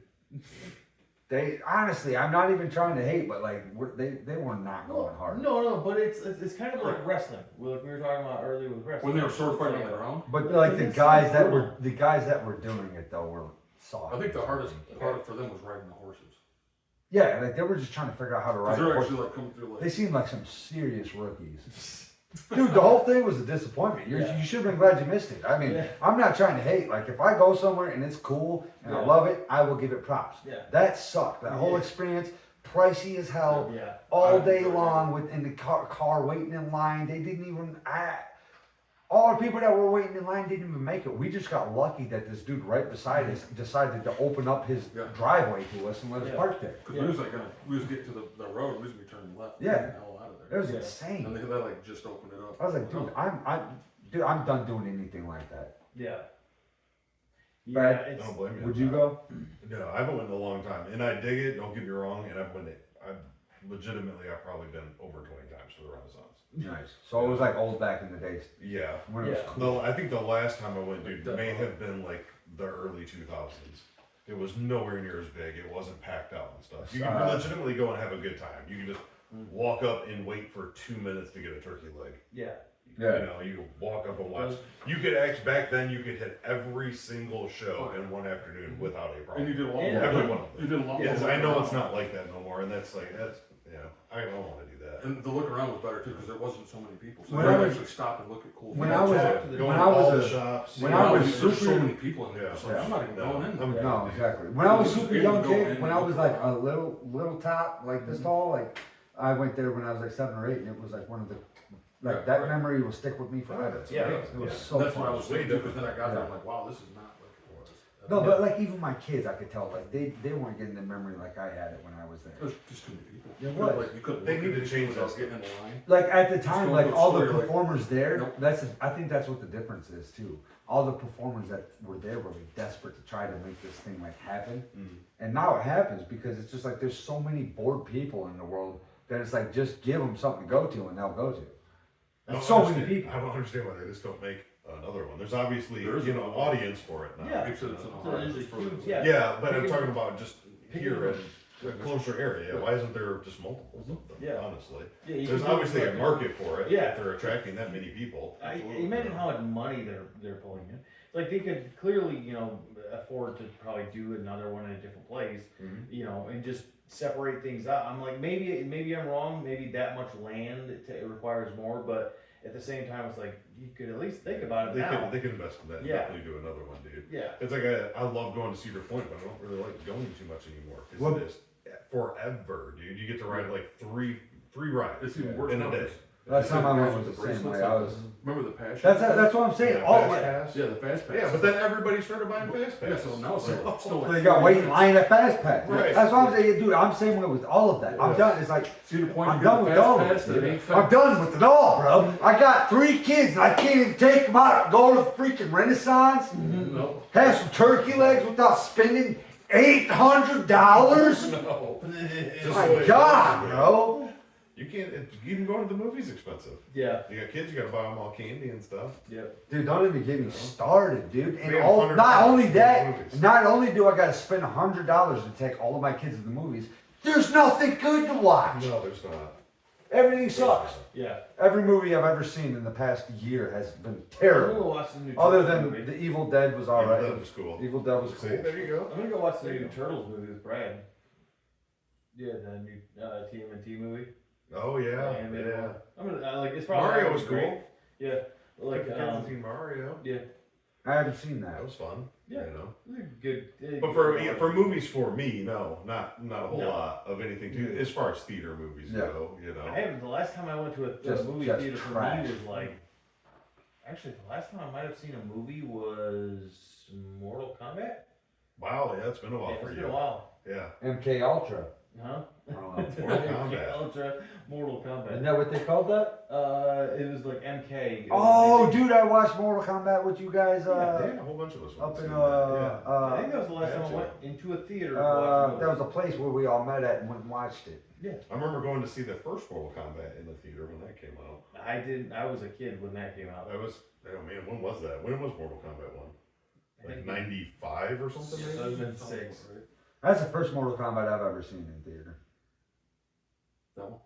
They honestly, I'm not even trying to hate, but like they were not going hard. No, but it's kind of like wrestling. Like we were talking about earlier with wrestling. When they were sword fighting on their own, But like the It's guys that brutal. were doing it though were soft. I think the hardest part for them was riding the horses. Yeah, like they were just trying to figure out how to ride. Because they're horse. actually like coming through They like. seemed like some serious rookies. Dude, the whole thing was a disappointment. Yeah. You should have been glad you missed it. I mean, Yeah. I'm not trying to hate. Like, if I go somewhere and it's cool and I Yeah. love it, I will give it props. Yeah. That sucked. That whole Yeah. experience, pricey as hell, Yeah. all I day enjoyed it. long in the car waiting in line. They didn't even. All the people that were waiting in line didn't even make it. We just got lucky that this dude right beside us decided to open up his Yeah. driveway to us and let us Yeah. park there. Cause we was like we was getting to the road, we was gonna be turning left. Yeah. Get the hell out of It there. was Yeah. insane. And they like just opened it up. I was like, dude, I'm done doing anything like that. Yeah. Yeah, Brad, it's, I don't blame you. Would you go? No, I haven't went in a long time, and I dig it. Don't get me wrong, and I've legitimately, I've probably been over 20 times for the Renaissance. Nice. So it was like old back in the days Yeah. when it was Yeah. cool. I think the last time I went, dude, may have been like the early 2000s. It was nowhere near as big. It wasn't packed out and stuff. You could legitimately go and have a good time. You could just walk up and wait for 2 minutes to get a turkey leg. yeah. Yeah. You know, you could walk up and watch. You could back then. You could hit every single show in one afternoon without a problem. And you did a long Yeah. Every one of You them. did a long Yes, walk I know around. it's not like that no more, and that's I don't want to do that. And the look around was better too, because there wasn't so many people. So When you I could was- actually stop and look at cool when things. I was Yeah, a- going when to I was all a- the shops. when Now I was there's so super- many people in there, Yeah. so I'm not even going in there. No, exactly. When I was super You young go kid, in when and I was look like a around. little top, like this tall, like I went there when I was like 7 or 8, and it was like one of the like Right, that right. memory will stick with me forever. Yeah. It was Yeah. so That's what I fun. was thinking, because then I got there, I'm like, wow, this is not like it was. No, but like even my kids, I could tell like they weren't getting the memory like I had it when I was there. There's just too many people. It You was. couldn't, like, you couldn't They look need at to people change without that getting in the line. Like at the time, going like to a all the store, like- performers there, Nope. I think that's what the difference is too. All the performers that were there were like desperate to try to make this thing like happen. And now it happens because it's just like there's so many bored people in the world that it's like just give them something to go to and they'll go to. I don't That's so many understand- people. I don't understand why they just don't make another one. There's obviously There is an another one. audience for it now. Yeah. They said it's in So Ohio, there's a it's further huge- away. yeah. Yeah, but I'm Pick talking about just pick here a- in a closer area. Why isn't there just multiples of them? Yeah. Honestly, Yeah, you there's can do obviously like- a market for it. Yeah. If they're attracting that many people. Imagine how much money they're pulling in. Like they could clearly, afford to probably do another one in a different place, Mhm. and just separate things out. I'm like, maybe I'm wrong. Maybe that much land it requires more, but at the same time, it's like you could at least think about it They now. could they could invest in that. And Yeah. Definitely do another one, dude. Yeah. It's like I love going to Cedar Point, but I don't really like going too much anymore. It's Well- just forever, dude. You get to ride like three rides It's even worse in a now. day. Last time I Guys went with was the same bracelets, way. I like, was. Remember the passion? That's what I'm saying. Yeah, All fast my, pass. Yeah, the fast pass. Yeah, but then everybody started buying fast pass. Yeah, so now it's like, still like. they got waiting in line at Fast Pass. Right. That's what I'm saying, dude. I'm same way with all of that. I'm Yeah. done. It's like See the point, I'm you done get with the all fast of pass, it. that ain't I'm fast. done with it all, bro. I got 3 kids and I can't even take them out and go to the freaking Renaissance. No. Have some turkey legs without spending $800. No. Just My like- God, bro. You can't. Even going to the movies expensive. Yeah. You got kids, you gotta buy them all candy and stuff. Yep. Dude, don't even get me started, dude. And We have all, $100 not only for the that, movies. not only do I got to spend $100 to take all of my kids to the movies, there's nothing good to watch. No, there's not. Everything sucks. Yeah. Every movie I've ever seen in the past year has been I'm terrible. gonna watch the new. Other Turtles than movie. The Evil Dead was That alright. was cool. Evil Dead was See, cool. there you go. I'm gonna go watch the new Turtles movie with Brad. Yeah, the new TMNT movie. Oh yeah, Animated yeah. one. I'm gonna it's probably Mario not was great. cool. Yeah. Like Kids have seen Mario. yeah. I haven't seen that. That was fun. Yeah. You know. It's a good. But for movies, for me, no, not a whole No. lot of anything too. As far as theater movies Yeah. go, you know. I haven't. The last time I went to a Just movie trash. theater for me was like. Actually, the last time I might have seen a movie was Mortal Kombat. Wow, yeah, it's been a while Yeah, for it's you. been a while. Yeah. MK Ultra. Huh? I don't know. Mortal Kombat. Ultra Mortal Kombat. Isn't that what they called that? It was like MK. Oh, dude, I watched Mortal Kombat with you guys. Yeah, a whole bunch of us. Up went in to see that, I think that was the last time I Gotcha. went into a theater. To watch a that movie. was a place where we all met at and went and watched it. I remember going to see the first Mortal Kombat in the theater when that came out. I didn't. I was a kid when that came out. That was, oh man, when was that? When was Mortal Kombat 1? I Like think 95 or something? Yeah, maybe? 2006. That's the first Mortal Kombat I've ever seen in theater. That one.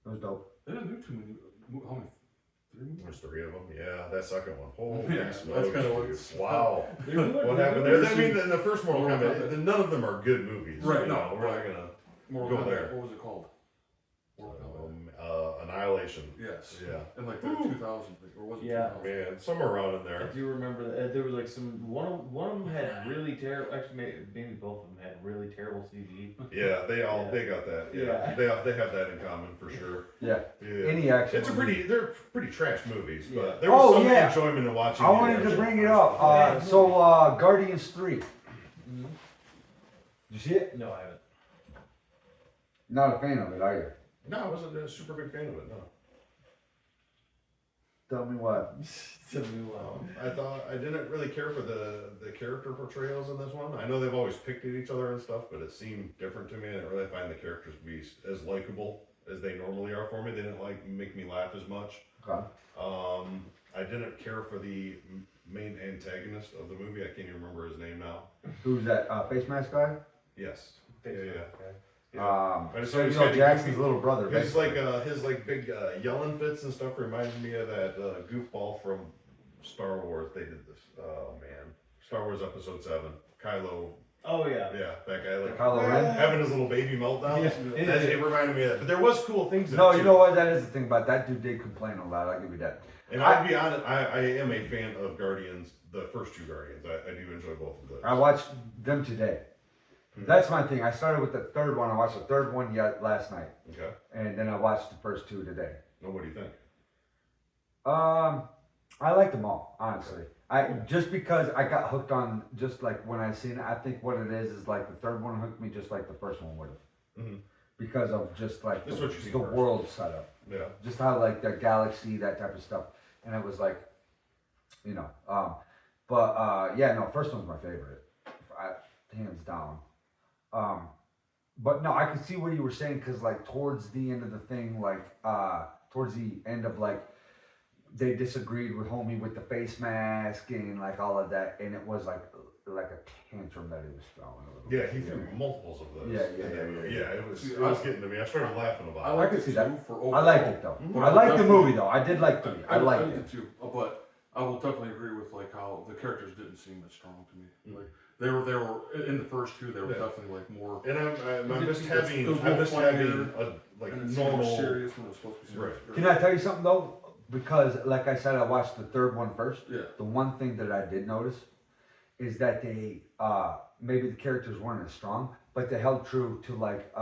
It was dope. They didn't do too many. How many? 3 movies? There's 3 of them. Yeah, that second one. Holy Yeah, that's smokes, kinda what dude. it's- Wow. They're doing- What they're happened doing- there? I mean, in the first Mortal Mortal Kombat, Kombat. none of them are good movies. Right, you no, know, we're not right. gonna Mortal Go Kombat. there. What was it called? Mortal Kombat. Annihilation. Annihilation. Yes. Yeah. In like the 2000s, or was it? Yeah. 2000? Man, somewhere around in I there. do remember that there was like one of them had really terrible. Actually, maybe both of them had really terrible CG. Yeah, they Yeah. got that. Yeah, Yeah. they have that in common for sure. Yeah. Yeah. Any action. They're pretty trash movies, Yeah. but there was Oh, some yeah. enjoyment in watching. I the wanted to original bring it first up. one. So Guardians 3. Did you see it? No, I haven't. Not a fan of it, are you? No, I wasn't a super big fan of it. No, Tell me what. I thought I didn't really care for the character portrayals in this one. I know they've always picked at each other and stuff, but it seemed different to me. I didn't really find the characters to be as likable as they normally are for me. They didn't make me laugh as much. Okay. I didn't care for the main antagonist of the movie. I can't even remember his name now. Who's that? Face mask guy? Yes. Yeah. I just Samuel always had to Jackson's give me- little brother. His like basically. big yelling fits and stuff reminded me of that goofball from Star Wars. They did this. Oh man, Star Wars Episode 7. Kylo. Oh yeah. Yeah, that guy like Kylo Ren? having his little baby meltdowns. Yeah. It reminded me of that. But there was cool things. In No, it you too. know what? That is the thing about that dude. Did complain a lot. I'll give you that. And I'll be honest, I am a fan of Guardians. The first two Guardians. I do enjoy both of those. I watched them today. That's my thing. I started with the third one. I watched the third one last night, Okay. and then I watched the first two today. Now, what do you think? I like them all, honestly. I just because I got hooked on just like when I seen it. I think what it is like the third one hooked me just like the first one would have, Mhm. because of just like That's what you seen the first. world setup, Yeah. just how like the galaxy, that type of stuff, and it was like, you know, yeah, no, first one's my favorite, hands down. But no, I could see what you were saying because like towards the end of the thing, like towards the end of like they disagreed with homie with the face mask and like all of that, and it was like a tantrum that he was throwing. A little Yeah, bit. he threw multiples of those. Yeah. It was getting to me. I started laughing about I it. like I could it see too that. for I overall. liked it though. But I will liked the definitely- movie though. I did like three. I liked it. too, but I will definitely agree with like how the characters didn't seem as strong to me. Mm. Like they were in the first two. They were Yeah. definitely like more. And I'm just It having was more funnier, a like and it's more normal. serious when it was supposed to be serious. Can I tell you something though? Because like I said, I watched the third one first. Yeah. The one thing that I did notice is that they maybe the characters weren't as strong, but they held true to like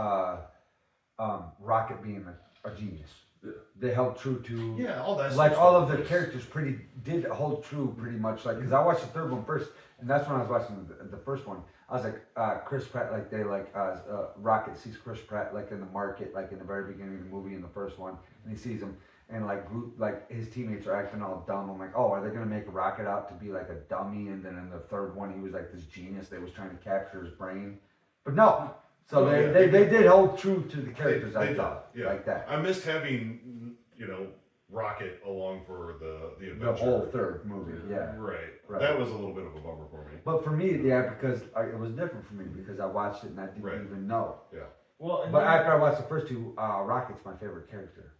Rocket being a genius. Yeah. They held true to Yeah, all that. like stuff all of the was- characters did hold true pretty much like because I watched the third one first and that's when I was watching the first one. I was like Chris Pratt like they like Rocket sees Chris Pratt like in the market like in the very beginning of the movie in the first one and he sees him and like his teammates are acting all dumb. I'm like, oh, are they gonna make Rocket out to be like a dummy? And then in the third one he was like this genius that was trying to capture his brain, but no. So Oh, yeah. they did hold true to the characters. They I did, thought yeah. like that. I missed having Rocket along for the The adventure. whole third movie, yeah. Right. Right. That was a little bit of a bummer for me. But for me, yeah, because it was different for me because I watched it and I didn't Right. even know. Well, and But then- after I watched the first two, Rocket's my favorite character.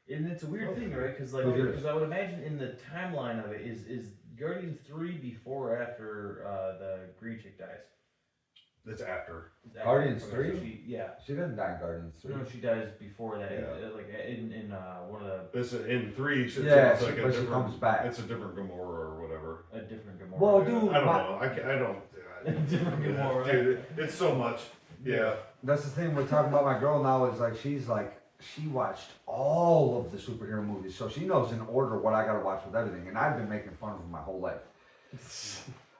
And it's a weird thing, right? Because like, Who's yours? because I would imagine in the timeline of it is Guardians 3 before or after the green chick dies. It's after. Is that- Guardians okay, 3? so she- yeah. She doesn't die in Guardians 3. No, she dies before that. Yeah. Like in one of This in 3. Yeah, it's like but a she different, comes back. It's a different Gamora or whatever. a different Gamora. Well, Yeah, dude, I don't my- know. I don't. Different Gamora. Dude, it's so much. Yeah. That's the thing we're talking about. My girl now is like, she watched all of the superhero movies, so she knows in order what I gotta watch with everything. And I've been making fun of them my whole life.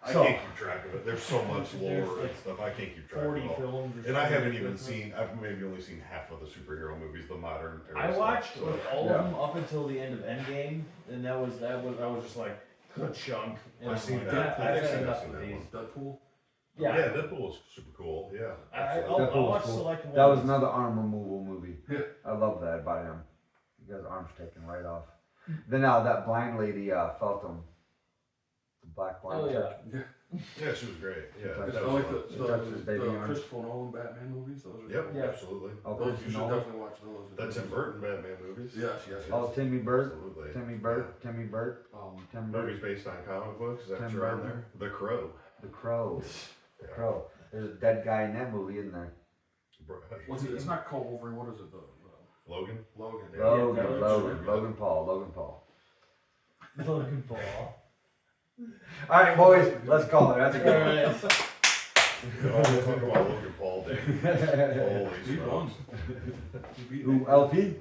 I So- can't keep track of it. There's so much There's lore like and stuff. I can't keep track 40 of it all. films. Or And I something haven't like even that. seen. I've maybe only seen half of the superhero movies, the modern. Era I stuff, watched so- like, all Yeah. of them up until the end of Endgame, and I was just like a chunk. And I've I'm seen like, that. I've I've had seen enough that of one. these. Deadpool. Yeah. Yeah, Deadpool was super cool. Yeah. I'll Deadpool was watch cool. select ones. That was another arm removal movie. Yeah. I love that about him. He got his arms taken right off. Then that blind lady felt him. The black blind Oh chick. yeah. Yeah, she was great. Yeah, Touched- that I was like fun. She touched his baby the arm. Christopher Nolan Batman movies. Those are Yep, Yeah. absolutely. Oh, Those, you Christian should Nolan. definitely watch those. That's Tim Burton Batman movies. Yes, yes, yes. Oh, Timmy Burt. Absolutely. Timmy Burt. Timmy Burt. Timmy Burt. Movies based on comic books. Is that Tim you're on Burton. there? The Crow. The Crow. Yeah. Crow. There's a dead guy in that movie, isn't there? What's it? It's not called Wolverine. What is it? Logan. Logan. Logan Paul. Logan Paul. All right, boys, let's call it. That's a good one. Alright. We'll talk about Logan Paul, Dave. Holy He smokes. won. He beat Who, LP?